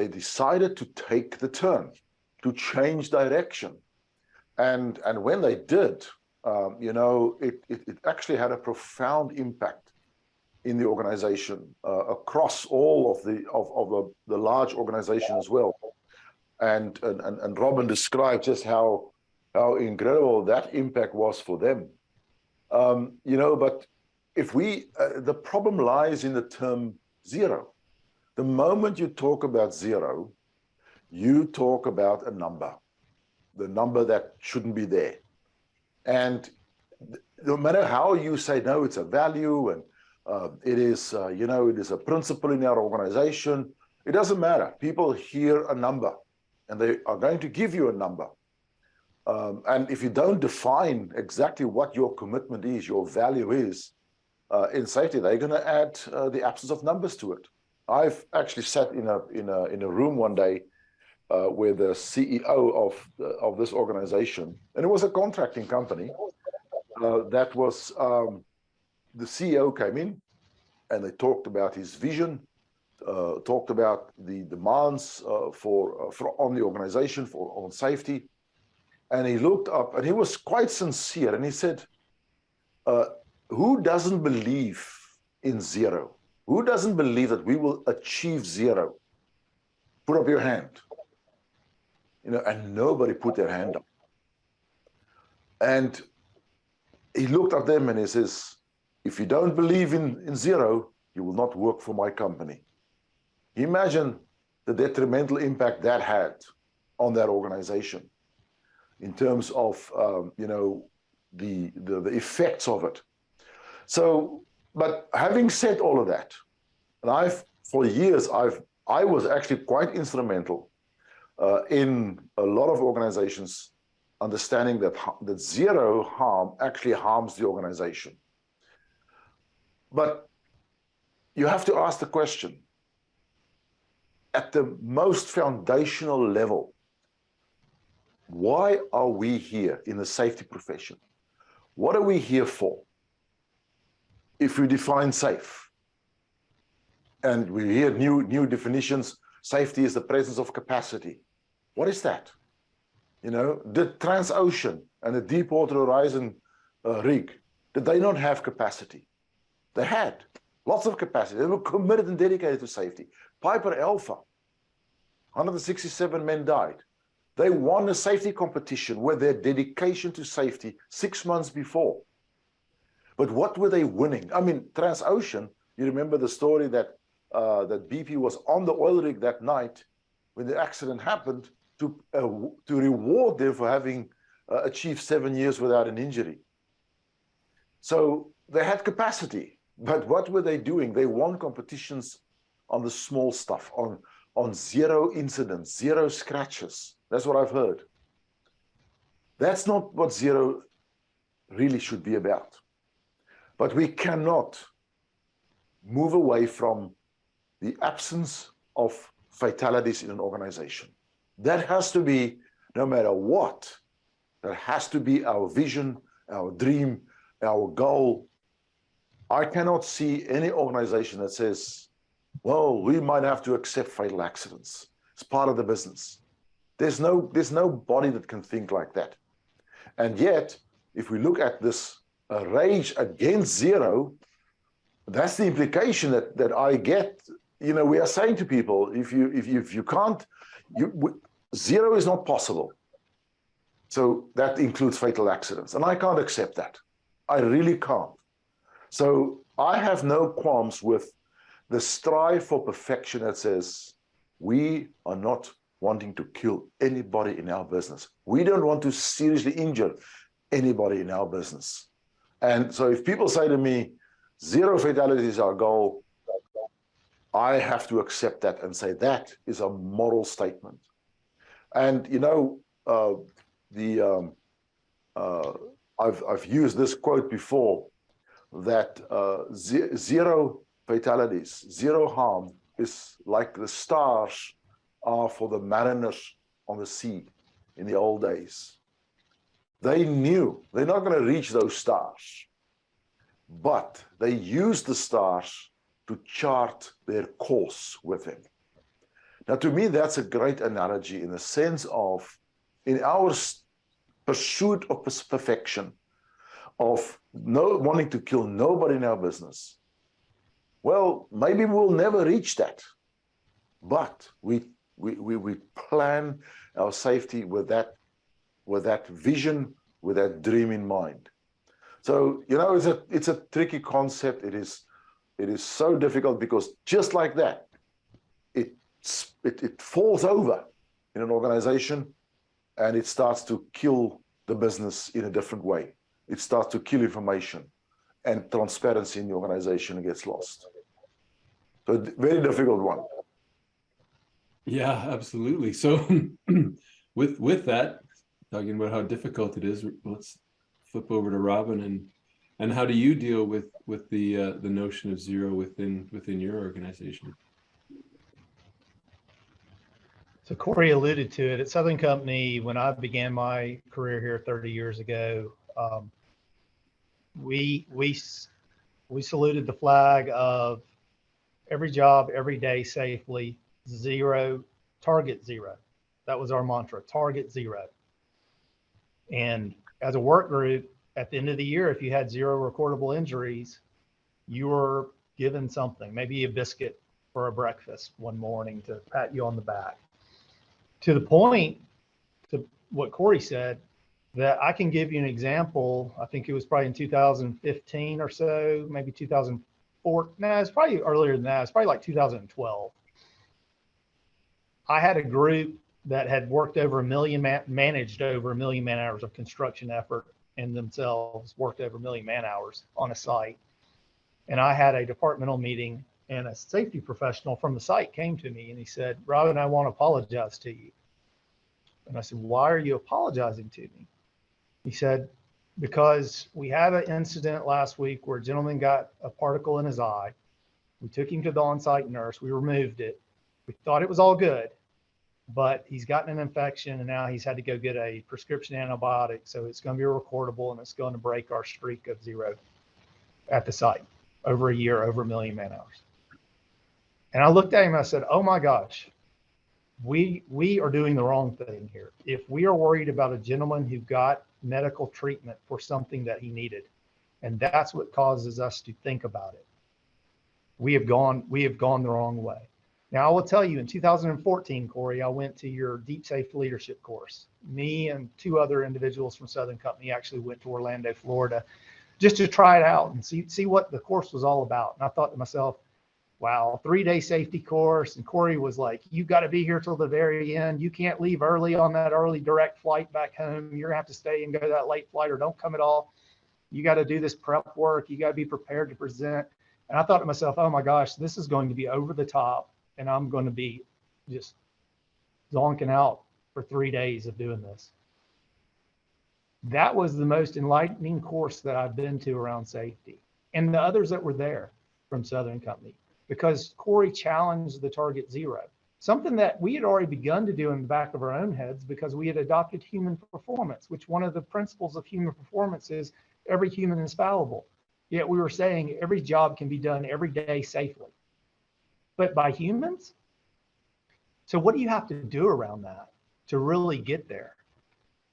decided to take the turn, to change direction, and when they did, it actually had a profound impact in the organization across all of the large organization as well. And Robin described just how incredible that impact was for them. But if the problem lies in the term zero. The moment you talk about zero, you talk about a number, the number that shouldn't be there. And no matter how you say, no, it's a value and it is a principle in our organization, it doesn't matter. People hear a number and they are going to give you a number. And if you don't define exactly what your commitment is, your value is, in safety, they're going to add the absence of numbers to it. I've actually sat in a room one day with the CEO of this organization, and it was a contracting company. That was the CEO came in, and they talked about his vision, talked about the demands on the organization on safety, and he looked up and he was quite sincere, and he said, who doesn't believe in zero? Who doesn't believe that we will achieve zero? Put up your hand. And nobody put their hand up. And he looked at them and he says, if you don't believe in zero, you will not work for my company. Imagine the detrimental impact that had on that organization in terms of, the effects of it. So, but having said all of that, and for years, I was actually quite instrumental in a lot of organizations understanding that zero harm actually harms the organization. But you have to ask the question, at the most foundational level, why are we here in the safety profession? What are we here for? If we define safe, and we hear new definitions, safety is the presence of capacity. What is that? You know, did Transocean and the Deepwater Horizon rig, did they not have capacity? They had lots of capacity. They were committed and dedicated to safety. Piper Alpha, 167 men died. They won a safety competition with their dedication to safety 6 months before. But what were they winning? I mean, Transocean, you remember the story that that BP was on the oil rig that night when the accident happened to reward them for having achieved 7 years without an injury. So they had capacity, but what were they doing? They won competitions on the small stuff, on zero incidents, zero scratches. That's what I've heard. That's not what zero really should be about. But we cannot move away from the absence of fatalities in an organization. That has to be, no matter what, that has to be our vision, our dream, our goal. I cannot see any organization that says, well, we might have to accept fatal accidents. It's part of the business. There's no body that can think like that. And yet, if we look at this rage against zero, that's the implication that I get. You know, we are saying to people, if you can't, zero is not possible. So that includes fatal accidents, and I can't accept that. I really can't. So I have no qualms with the strive for perfection that says we are not wanting to kill anybody in our business. We don't want to seriously injure anybody in our business. And so if people say to me, zero fatalities is our goal, I have to accept that and say that is a moral statement. And you know, I've used this quote before, that zero fatalities, zero harm is like the stars are for the mariners on the sea in the old days. They knew they're not going to reach those stars, but they used the stars to chart their course with them. Now, to me, that's a great analogy in the sense of, in our pursuit of perfection, of wanting to kill nobody in our business, well, maybe we'll never reach that, but we plan our safety with that vision, with that dream in mind. So, you know, it's a tricky concept. It is so difficult because just like that, it falls over in an organization and it starts to kill the business in a different way. It starts to kill information, and transparency in the organization gets lost. So very difficult one. Yeah, absolutely. So with that, talking about how difficult it is, let's flip over to Robin, and how do you deal with the notion of zero within your organization? So Corrie alluded to it. At Southern Company, when I began my career here 30 years ago, we saluted the flag of every job, every day safely, zero, target zero. That was our mantra, target zero. And as a work group, at the end of the year, if you had zero recordable injuries, you were given something, maybe a biscuit for a breakfast one morning to pat you on the back. To the point, to what Corrie said, that I can give you an example. I think it was probably in 2015 or so, maybe 2004. No, it's probably earlier than that. It's probably like 2012. I had a group that had worked over managed over 1 million man hours of construction effort, and themselves worked over 1 million man hours on a site. And I had a departmental meeting, and a safety professional from the site came to me and he said, Robin, I want to apologize to you. And I said, why are you apologizing to me? He said, because we had an incident last week where a gentleman got a particle in his eye. We took him to the on-site nurse. We removed it. We thought it was all good, but he's gotten an infection and now he's had to go get a prescription antibiotic. So it's going to be recordable and it's going to break our streak of zero at the site over a year, over 1 million man hours. And I looked at him and I said, oh my gosh, we are doing the wrong thing here. If we are worried about a gentleman who got medical treatment for something that he needed, and that's what causes us to think about it, we have gone the wrong way. Now, I will tell you, in 2014, Corey, I went to your Deep Safe Leadership course. Me and two other individuals from Southern Company actually went to Orlando, Florida, just to try it out and see what the course was all about. And I thought to myself, wow, 3-day safety course. And Corey was like, you got to be here till the very end. You can't leave early on that early direct flight back home. You're gonna have to stay and go to that late flight, or don't come at all. You got to do this prep work. You got to be prepared to present. And I thought to myself, oh my gosh, this is going to be over the top. And I'm going to be just zonking out for 3 days of doing this. That was the most enlightening course that I've been to around safety, and the others that were there from Southern Company, because Corrie challenged the target zero, something that we had already begun to do in the back of our own heads, because we had adopted human performance, which one of the principles of human performance is every human is fallible. Yet we were saying every job can be done every day safely, but by humans. So what do you have to do around that to really get there?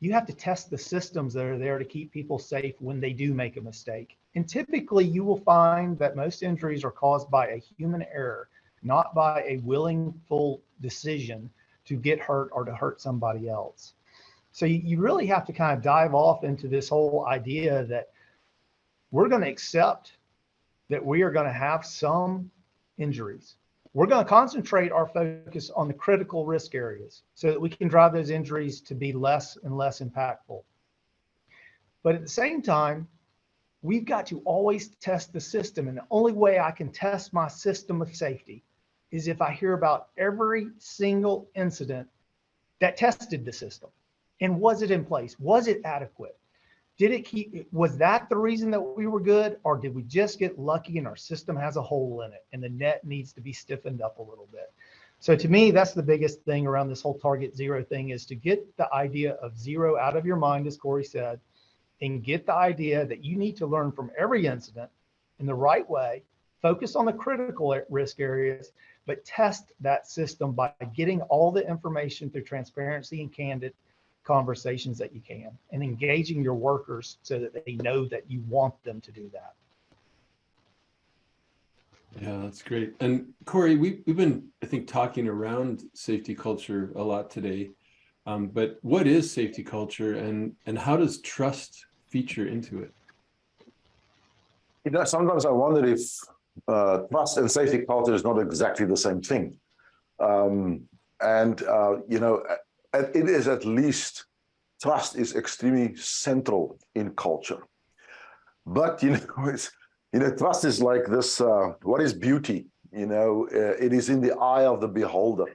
You have to test the systems that are there to keep people safe when they do make a mistake. And typically you will find that most injuries are caused by a human error, not by a willful decision to get hurt or to hurt somebody else. So you really have to kind of dive off into this whole idea that we're going to accept that we are going to have some injuries. We're going to concentrate our focus on the critical risk areas so that we can drive those injuries to be less and less impactful. But at the same time, we've got to always test the system. And the only way I can test my system of safety is if I hear about every single incident that tested the system. And was it in place? Was it adequate? Was that the reason that we were good, or did we just get lucky and our system has a hole in it and the net needs to be stiffened up a little bit? So to me, that's the biggest thing around this whole target zero thing, is to get the idea of zero out of your mind, as Corrie said, and get the idea that you need to learn from every incident in the right way, focus on the critical risk areas, but test that system by getting all the information through transparency and candid conversations that you can, and engaging your workers so that they know that you want them to do that. Yeah, that's great. And Corrie, we've been, I think, talking around safety culture a lot today. But what is safety culture, and how does trust feature into it? You know, sometimes I wonder if trust and safety culture is not exactly the same thing. You know, it is, at least trust is extremely central in culture. But, you know, trust is like this, what is beauty? You know, it is in the eye of the beholder.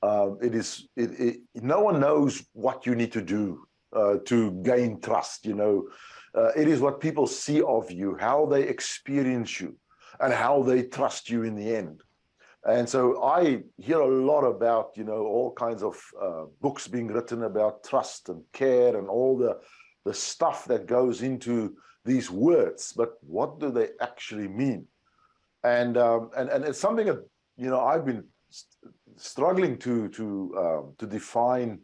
No one knows what you need to do to gain trust, you know. It is what people see of you, how they experience you, and how they trust you in the end. And so I hear a lot about, you know, all kinds of books being written about trust and care and all the stuff that goes into these words, but what do they actually mean? And it's something that, you know, I've been struggling to define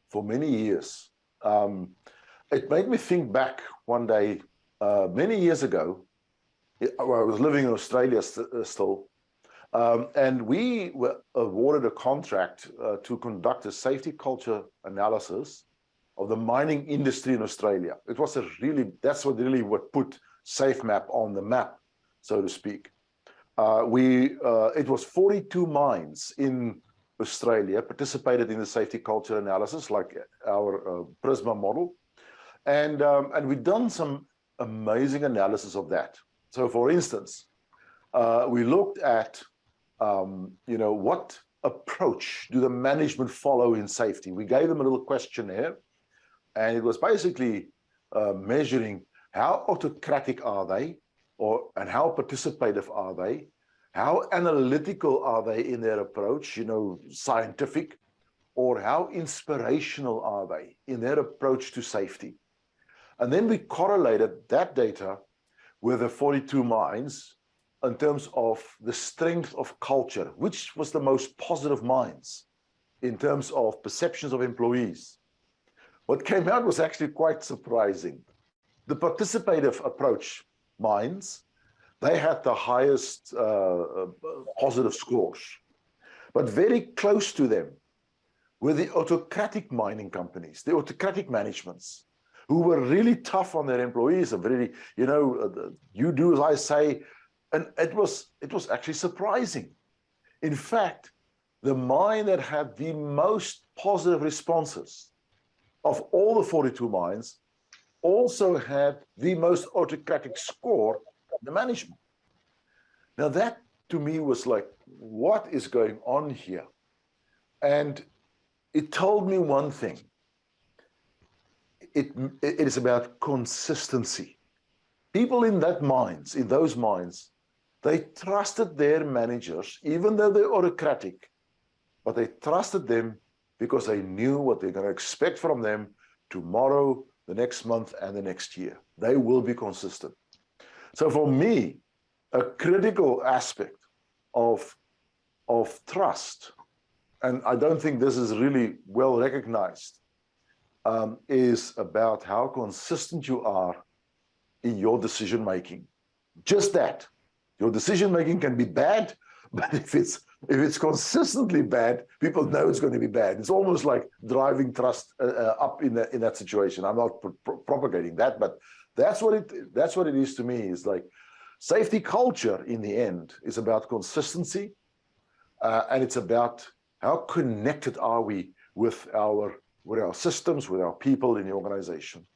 for many years. It made me think back one day, many years ago. I was living in Australia still. And we were awarded a contract to conduct a safety culture analysis of the mining industry in Australia. It was that's what really would put SAFEmap on the map, so to speak. It was 42 mines in Australia participated in the safety culture analysis, like our Prisma model. And we've done some amazing analysis of that. So for instance, we looked at you know, what approach do the management follow in safety? We gave them a little questionnaire, and it was basically measuring how autocratic are they, and how participative are they, how analytical are they in their approach, you know, scientific, or how inspirational are they in their approach to safety. And then we correlated that data with the 42 mines in terms of the strength of culture, which was the most positive mines. in terms of perceptions of employees. What came out was actually quite surprising. The participative approach mines, they had the highest positive scores, but very close to them were the autocratic mining companies, the autocratic managements, who were really tough on their employees, and really, you do as I say, and it was actually surprising. In fact, the mine that had the most positive responses of all the 42 mines also had the most autocratic score in the management. Now that to me was like, what is going on here? And it told me one thing. It is about consistency. People in those mines, they trusted their managers, even though they're autocratic, but they trusted them because they knew what they're going to expect from them tomorrow, the next month, and the next year. They will be consistent. So for me, a critical aspect of trust, and I don't think this is really well recognized, is about how consistent you are in your decision making. Just that. Your decision making can be bad, but if it's consistently bad, people know it's going to be bad. It's almost like driving trust up in that situation. I'm not propagating that, but that's what it is to me. Is like safety culture in the end is about consistency, and it's about how connected are we with our systems, with our people in the organization.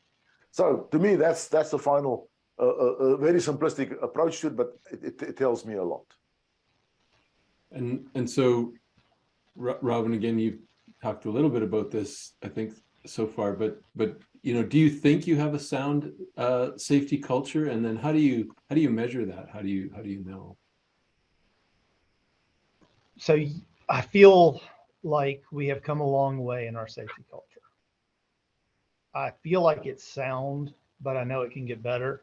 So to me, that's the final, very simplistic approach to it, but it tells me a lot. And so, Robin, again, you've talked a little bit about this, I think, so far, but do you think you have a sound safety culture? And then how do you measure that? How do you know? So I feel like we have come a long way in our safety culture. I feel like it's sound, but I know it can get better.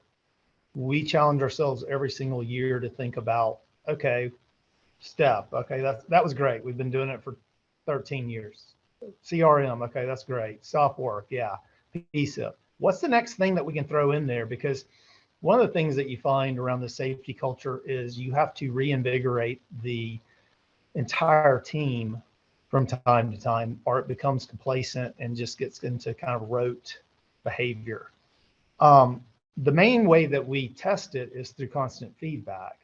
We challenge ourselves every single year to think about, okay, that was great. We've been doing it for 13 years. CRM, okay, that's great. Stop work, yeah. PSIP. What's the next thing that we can throw in there? Because one of the things that you find around the safety culture is you have to reinvigorate the entire team from time to time, or it becomes complacent and just gets into kind of rote behavior. The main way that we test it is through constant feedback.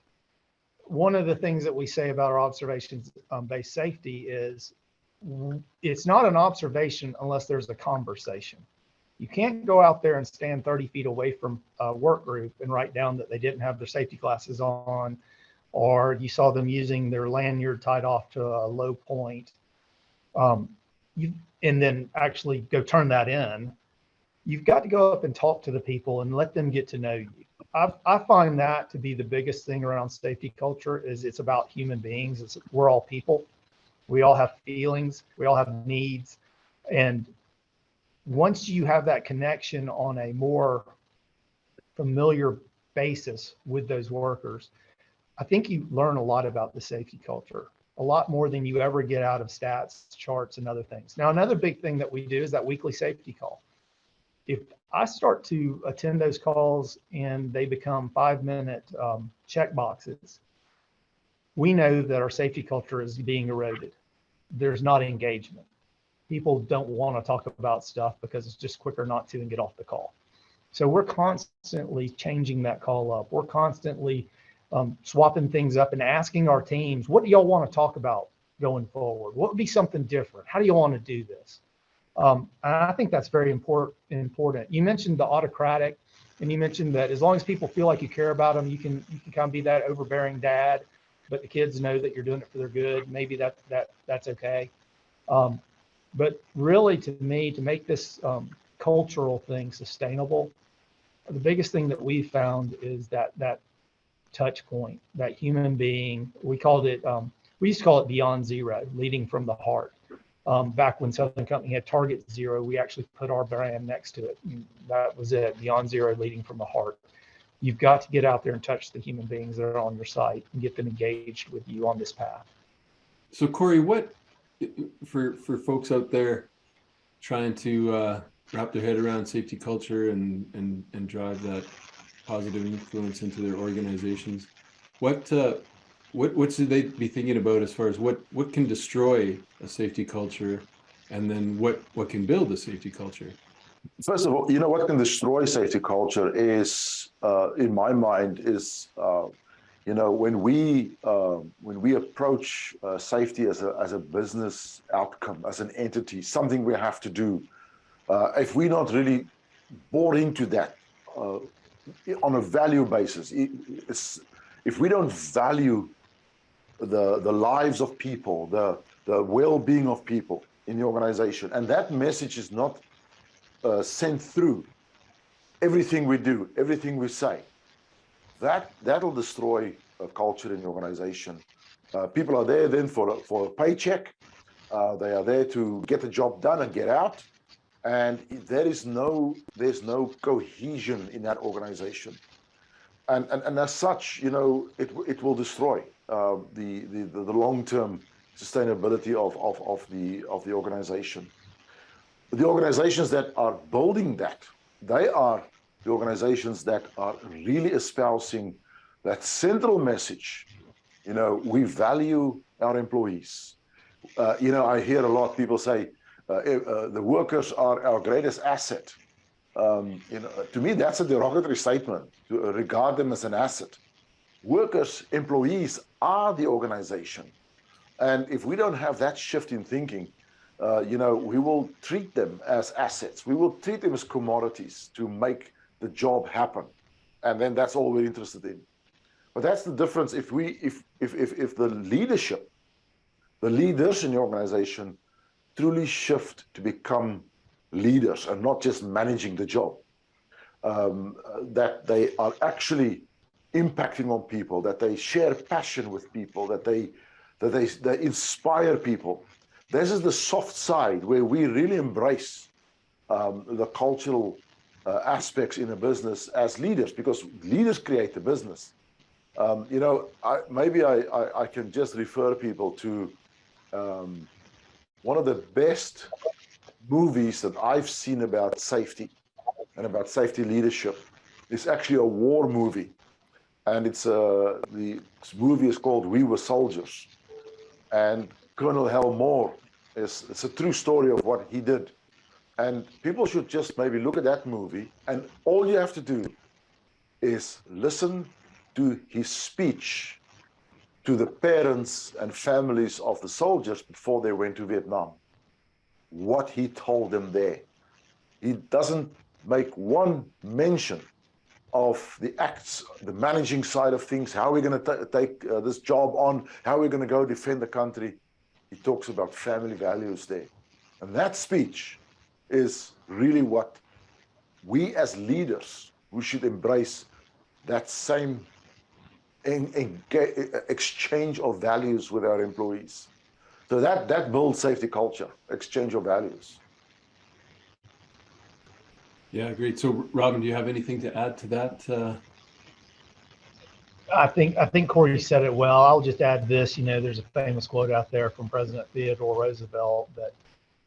One of the things that we say about our observations-based safety is it's not an observation unless there's a conversation. You can't go out there and stand 30 feet away from a work group and write down that they didn't have their safety glasses on, or you saw them using their lanyard tied off to a low point, and then actually go turn that in. You've got to go up and talk to the people and let them get to know you. I find that to be the biggest thing around safety culture is it's about human beings. We're all people. We all have feelings. We all have needs. And once you have that connection on a more familiar basis with those workers, I think you learn a lot about the safety culture, a lot more than you ever get out of stats, charts, and other things. Now, another big thing that we do is that weekly safety call. If I start to attend those calls and they become 5-minute check boxes, we know that our safety culture is being eroded. There's not engagement. People don't want to talk about stuff because it's just quicker not to and get off the call. So we're constantly changing that call up. We're constantly swapping things up and asking our teams, what do y'all want to talk about going forward? What would be something different? How do you want to do this? And I think that's very important. You mentioned the autocratic, and you mentioned that as long as people feel like you care about them, you can kind of be that overbearing dad, but the kids know that you're doing it for their good. Maybe that's okay. But really, to me, to make this cultural thing sustainable, the biggest thing that we found is that touch point, that human being. We used to call it Beyond Zero, leading from the heart. Back when Southern Company had Target Zero, we actually put our brand next to it. And that was it, Beyond Zero, leading from the heart. You've got to get out there and touch the human beings that are on your site and get them engaged with you on this path. So Corrie, what for folks out there trying to wrap their head around safety culture and drive that positive influence into their organizations, what should they be thinking about as far as what can destroy a safety culture, and then what can build a safety culture? First of all, what can destroy safety culture is, in my mind, is when we approach safety as a business outcome, as an entity, something we have to do. If we're not really bought into that on a value basis, if we don't value the lives of people, the well-being of people in the organization, and that message is not sent through everything we do, everything we say, that'll destroy a culture in the organization. People are there then for a paycheck. They are there to get the job done and get out, and there's no cohesion in that organization, and as such, it will destroy the long-term sustainability of the organization. The organizations that are building that, they are the organizations that are really espousing that central message. We value our employees. I hear a lot of people say, the workers are our greatest asset. To me, that's a derogatory statement, to regard them as an asset. Workers, employees are the organization. And if we don't have that shift in thinking, we will treat them as assets. We will treat them as commodities to make the job happen. And then that's all we're interested in. But that's the difference. If the leadership, the leaders in the organization truly shift to become leaders and not just managing the job, that they are actually impacting on people, that they share passion with people, that they inspire people. This is the soft side where we really embrace the cultural aspects in a business as leaders, because leaders create the business. Maybe I can just refer people to one of the best movies that I've seen about safety and about safety leadership. It's actually a war movie, and the movie is called We Were Soldiers. And Colonel Hal Moore, it's a true story of what he did. And people should just maybe look at that movie, and all you have to do is listen to his speech to the parents and families of the soldiers before they went to Vietnam. What he told them there. He doesn't make one mention of the acts, the managing side of things, how we're going to take this job on, how we're going to go defend the country. He talks about family values there. And that speech is really what we as leaders, we should embrace, that same exchange of values with our employees. So that builds safety culture, exchange of values. Yeah, great. So Robin, do you have anything to add to that? I think Corrie said it well. I'll just add this. There's a famous quote out there from President Theodore Roosevelt that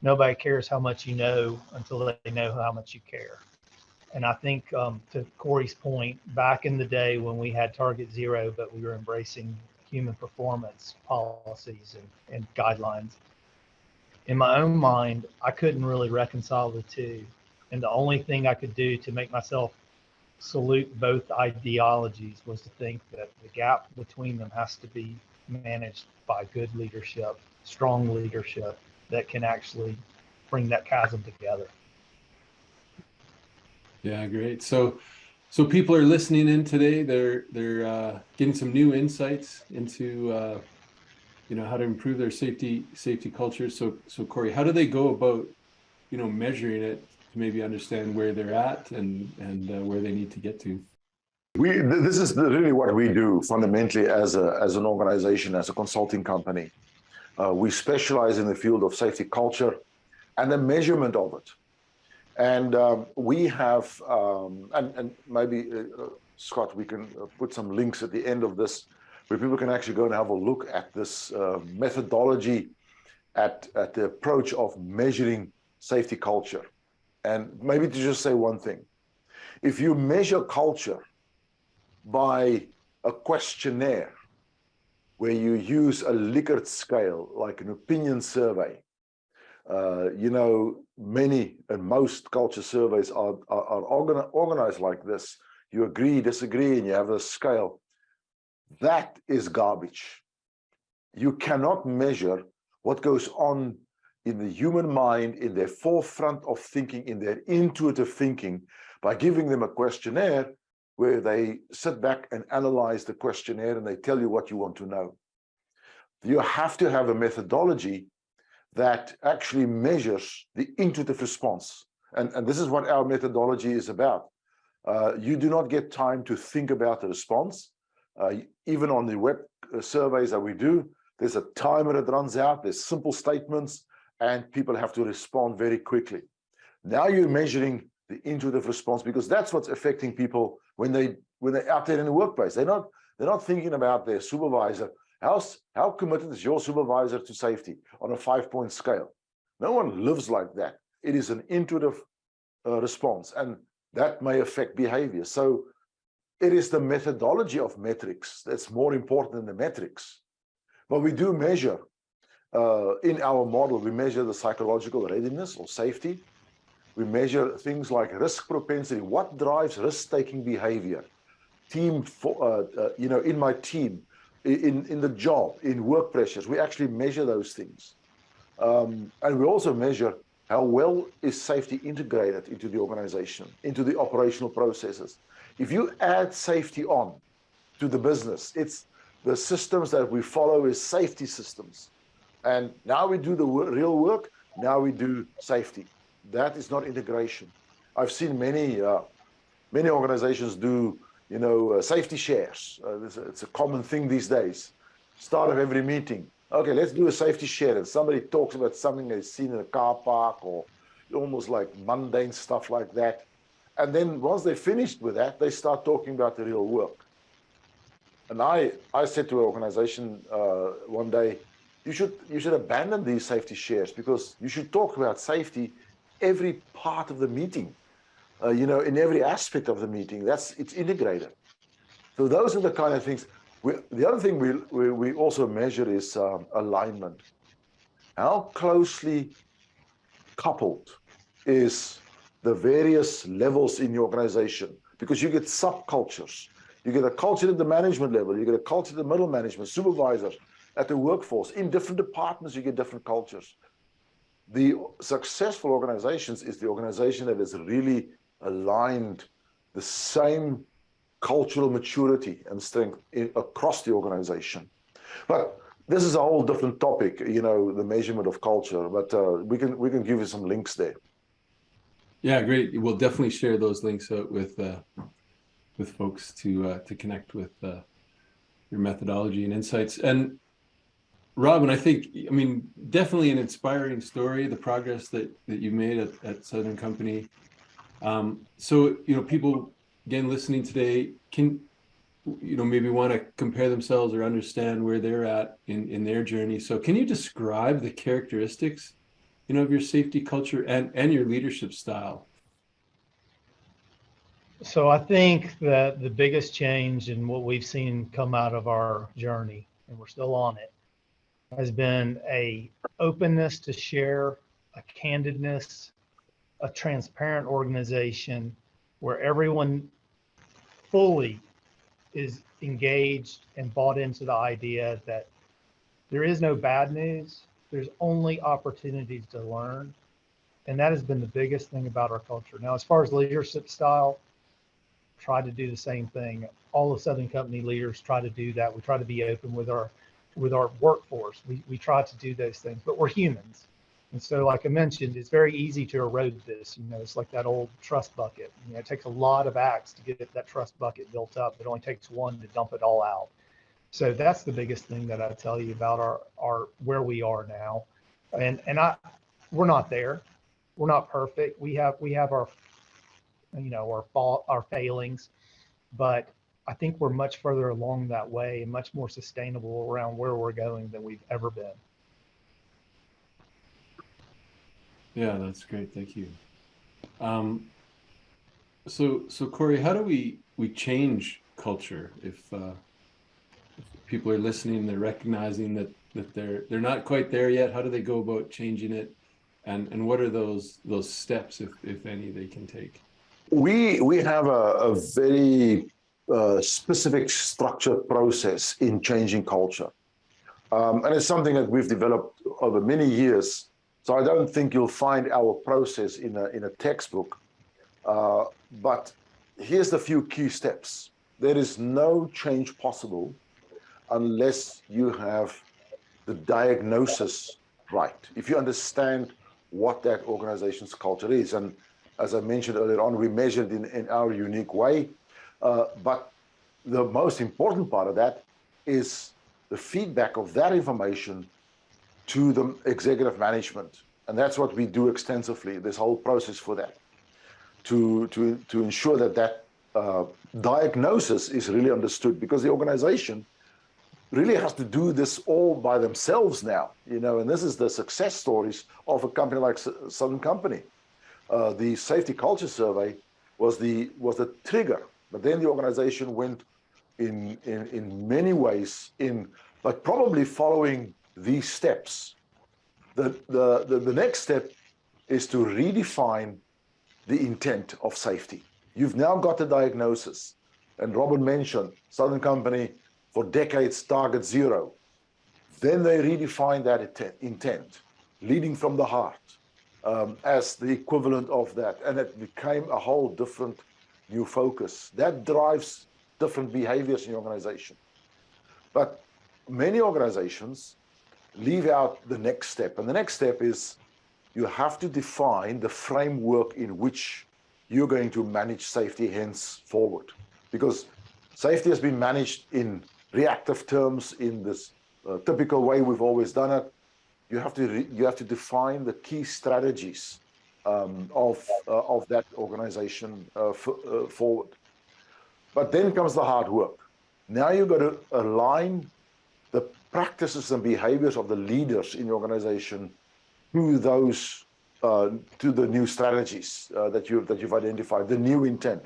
nobody cares how much you know until they know how much you care. And I think to Corrie's point, back in the day when we had Target Zero, but we were embracing human performance policies and guidelines, in my own mind, I couldn't really reconcile the two. And the only thing I could do to make myself salute both ideologies was to think that the gap between them has to be managed by good leadership, strong leadership that can actually bring that chasm together. Yeah, great. So people are listening in today. They're getting some new insights into how to improve their safety culture. So Corrie, how do they go about measuring it to maybe understand where they're at and where they need to get to? This is really what we do fundamentally as an organization, as a consulting company. We specialize in the field of safety culture and the measurement of it. And we have, and maybe, Scott, we can put some links at the end of this where people can actually go and have a look at this methodology at the approach of measuring safety culture. And maybe to just say one thing, if you measure culture by a questionnaire where you use a Likert scale, like an opinion survey, you know, many and most culture surveys are organized like this. You agree, disagree, and you have a scale. That is garbage. You cannot measure what goes on in the human mind, in their forefront of thinking, in their intuitive thinking, by giving them a questionnaire where they sit back and analyze the questionnaire and they tell you what you want to know. You have to have a methodology that actually measures the intuitive response. And this is what our methodology is about. You do not get time to think about the response. Even on the web surveys that we do, there's a timer that runs out, there's simple statements, and people have to respond very quickly. Now you're measuring the intuitive response, because that's what's affecting people when they're out there in the workplace. They're not thinking about their supervisor. How committed is your supervisor to safety on a 5-point scale? No one lives like that. It is an intuitive response, and that may affect behavior. So it is the methodology of metrics that's more important than the metrics. But we do measure, in our model, we measure the psychological readiness or safety. We measure things like risk propensity. What drives risk-taking behavior? Team, you know, in my team, in the job, in work pressures, we actually measure those things. And we also measure how well is safety integrated into the organization, into the operational processes. If you add safety on to the business, it's the systems that we follow is safety systems. And now we do the real work, now we do safety. That is not integration. I've seen many organizations do, you know, safety shares. It's a common thing these days. Start of every meeting. Okay, let's do a safety share. And somebody talks about something they've seen in a car park, or almost like mundane stuff like that. And then once they're finished with that, they start talking about the real work. And I said to an organization one day, you should abandon these safety shares, because you should talk about safety every part of the meeting, you know, in every aspect of the meeting. It's integrated. So those are the kind of things. The other thing we also measure is alignment. How closely coupled is the various levels in your organization? Because you get subcultures. You get a culture at the management level, you get a culture at the middle management, supervisors, at the workforce. In different departments, you get different cultures. The successful organizations is the organization that is really aligned the same cultural maturity and strength across the organization. But this is a whole different topic, you know, the measurement of culture, but we can give you some links there. Yeah, great. We'll definitely share those links out with folks to connect with your methodology and insights. And Robin, I mean, definitely an inspiring story, the progress that you made at Southern Company. So, you know, people, again, listening today can, you know, maybe want to compare themselves or understand where they're at in their journey. So can you describe the characteristics, you know, of your safety culture and your leadership style? So I think that the biggest change in what we've seen come out of our journey, and we're still on it, has been a openness to share, a candidness, a transparent organization where everyone fully is engaged and bought into the idea that there is no bad news, there's only opportunities to learn. And that has been the biggest thing about our culture. Now, as far as leadership style, try to do the same thing. All the Southern Company leaders try to do that. We try to be open with our workforce. We try to do those things, but we're humans. And so, like I mentioned, it's very easy to erode this. You know, it's like that old trust bucket. You know, it takes a lot of acts to get that trust bucket built up. It only takes one to dump it all out. So that's the biggest thing that I tell you about our where we are now. And we're not there. We're not perfect. We have our, you know, our failings, but I think we're much further along that way and much more sustainable around where we're going than we've ever been. Yeah, that's great. Thank you. So Corrie, how do we change culture if people are listening, they're recognizing that they're not quite there yet? How do they go about changing it? And what are those steps, if any, they can take? We have a very specific structured process in changing culture. And it's something that we've developed over many years. So I don't think you'll find our process in a textbook. But here's the few key steps. There is no change possible unless you have the diagnosis right. If you understand what that organization's culture is. And as I mentioned earlier on, we measured in our unique way. But the most important part of that is the feedback of that information to the executive management. And that's what we do extensively, this whole process for that, to ensure that diagnosis is really understood, because the organization really has to do this all by themselves now, and this is the success stories of a company like Southern Company. The safety culture survey was the trigger, but then the organization went in many ways but probably following these steps. The next step is to redefine the intent of safety. You've now got the diagnosis, and Robin mentioned Southern Company for decades target zero. Then they redefine that intent, leading from the heart, as the equivalent of that, and it became a whole different new focus that drives different behaviors in the organization. But many organizations leave out the next step, and the next step is you have to define the framework in which you're going to manage safety henceforward, because safety has been managed in reactive terms in this typical way we've always done it. You have to define the key strategies of that organization forward. But then comes the hard work. Now you've got to align the practices and behaviors of the leaders in the organization to those to the new strategies that you've identified, the new intent.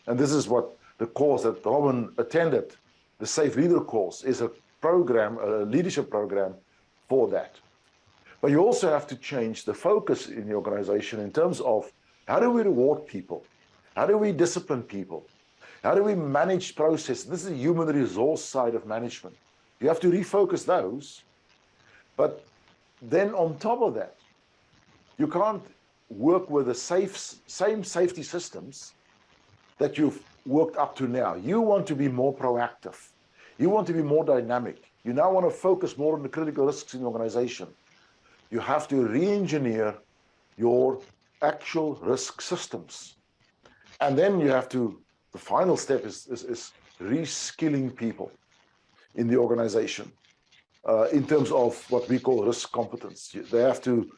And this is what the course that Robin attended, the Safe Leader course, is a program, a leadership program for that. But you also have to change the focus in the organization in terms of how do we reward people? How do we discipline people? How do we manage process? This is the human resource side of management. You have to refocus those. But then on top of that, you can't work with the same safety systems that you've worked up to now. You want to be more proactive. You want to be more dynamic. You now want to focus more on the critical risks in the organization. You have to re-engineer your actual risk systems. And then you have to, the final step is reskilling people in the organization in terms of what we call risk competence. They have to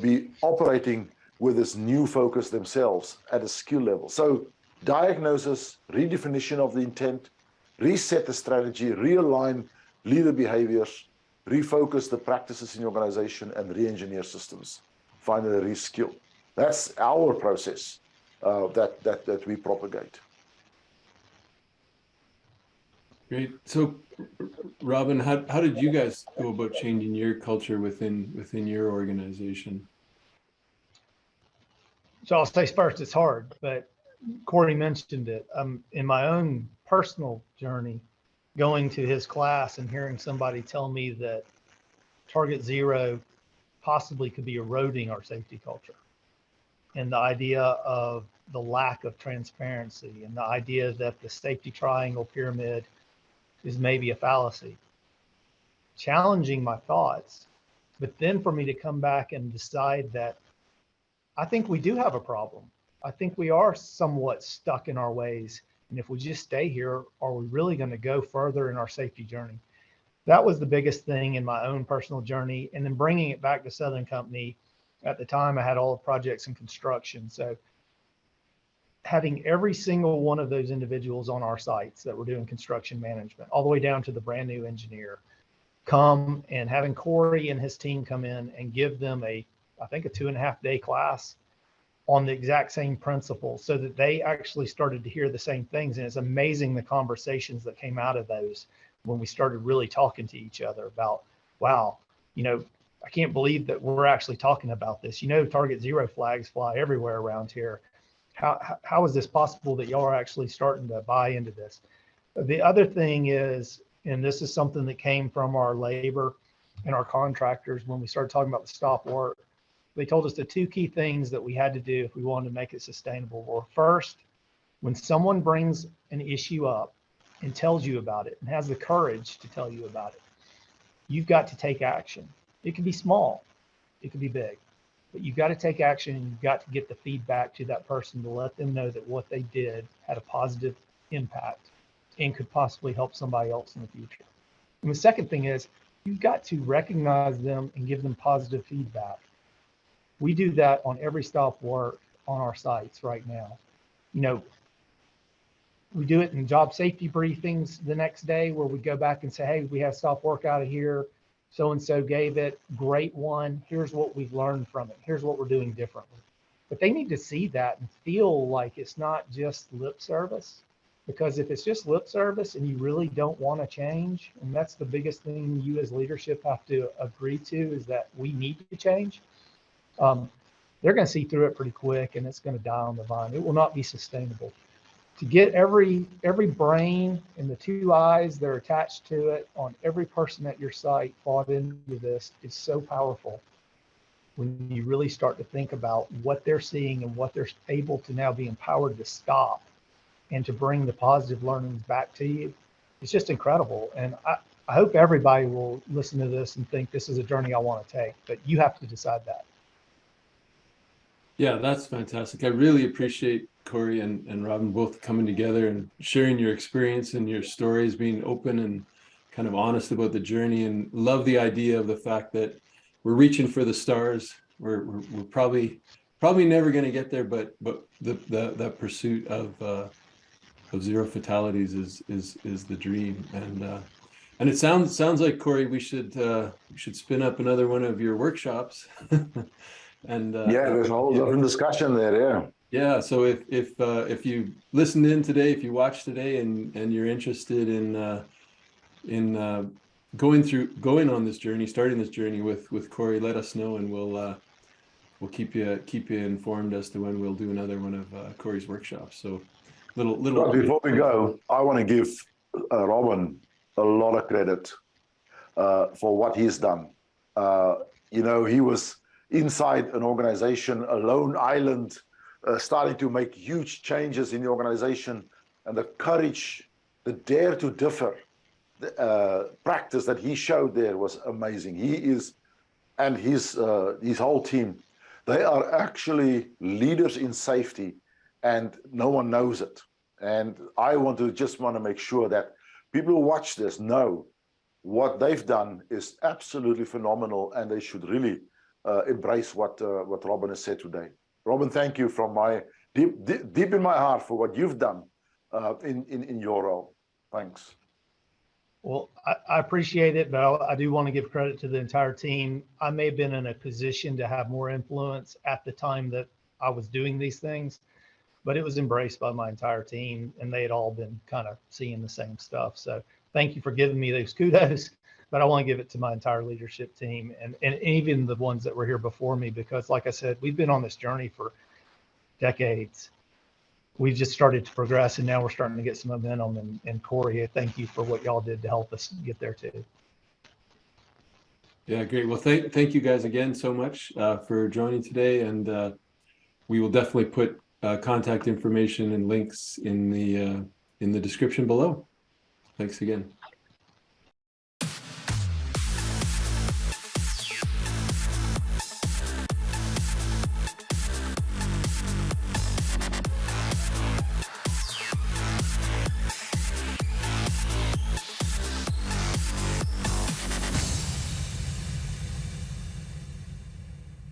be operating with this new focus themselves at a skill level. So diagnosis, redefinition of the intent, reset the strategy, realign leader behaviors, refocus the practices in the organization, and re-engineer systems. Finally, reskill. That's our process that we propagate. Great. So, Robin, how did you guys go about changing your culture within your organization? So I'll say first, it's hard, but Corey mentioned it. In my own personal journey, going to his class and hearing somebody tell me that target zero possibly could be eroding our safety culture, and the idea of the lack of transparency, and the idea that the safety triangle pyramid is maybe a fallacy, challenging my thoughts. But then for me to come back and decide that I think we do have a problem. I think we are somewhat stuck in our ways. And if we just stay here, are we really going to go further in our safety journey? That was the biggest thing in my own personal journey. And then bringing it back to Southern Company, at the time I had all the projects in construction. So having every single one of those individuals on our sites that were doing construction management, all the way down to the brand new engineer, come, and having Corey and his team come in and give them a I think, a 2.5-day class on the exact same principles, so that they actually started to hear the same things. And it's amazing the conversations that came out of those when we started really talking to each other about, wow, I can't believe that we're actually talking about this. Target zero flags fly everywhere around here. How is this possible that y'all are actually starting to buy into this? The other thing is, and this is something that came from our labor and our contractors when we started talking about the stop work, they told us the two key things that we had to do if we wanted to make it sustainable were, first, when someone brings an issue up and tells you about it and has the courage to tell you about it, you've got to take action. It can be small, it can be big, but you've got to take action, and you've got to get the feedback to that person to let them know that what they did had a positive impact and could possibly help somebody else in the future. And the second thing is, you've got to recognize them and give them positive feedback. We do that on every stop work on our sites right now. We do it in job safety briefings the next day, where we go back and say, hey, we have stop work out of here. So-and-so gave it, great one. Here's what we've learned from it. Here's what we're doing differently. But they need to see that and feel like it's not just lip service. Because if it's just lip service and you really don't want to change, and that's the biggest thing you as leadership have to agree to, is that we need to change. They're going to see through it pretty quick, and it's going to die on the vine. It will not be sustainable. To get every brain and the two eyes that are attached to it on every person at your site bought into this is so powerful when you really start to think about what they're seeing and what they're able to now be empowered to stop and to bring the positive learnings back to you. It's just incredible. And I hope everybody will listen to this and think this is a journey I want to take, but you have to decide that. Yeah, that's fantastic. I really appreciate Corrie and Robin both coming together and sharing your experience and your stories, being open and kind of honest about the journey, and love the idea of the fact that we're reaching for the stars. We're probably never going to get there, but the pursuit of zero fatalities is the dream. And it sounds like, Corrie, we should spin up another one of your workshops. And yeah, there's a whole different discussion there. Yeah, so if you listened in today, if you watched today, and you're interested in going on this journey, starting this journey with Corrie, let us know, and we'll keep you informed as to when we'll do another one of Corrie's workshops. So little. But before we go, I want to give Robin a lot of credit for what he's done. He was inside an organization, a lone island, starting to make huge changes in the organization, and the courage, the dare to differ, practice that he showed there was amazing. He is, and his whole team, they are actually leaders in safety, and no one knows it. And I want to make sure that people who watch this know what they've done is absolutely phenomenal, and they should really embrace what Robin has said today. Robin, thank you from my deep in my heart for what you've done in your role. Thanks. Well, I appreciate it, but I do want to give credit to the entire team. I may have been in a position to have more influence at the time that I was doing these things, but it was embraced by my entire team, and they had all been kind of seeing the same stuff. So thank you for giving me those kudos, but I want to give it to my entire leadership team and even the ones that were here before me, because like I said, we've been on this journey for decades. We've just started to progress, and now we're starting to get some momentum. And Corrie, thank you for what y'all did to help us get there too. Yeah, great. Well, thank you guys again so much for joining today, and we will definitely put contact information and links in the description below. Thanks again.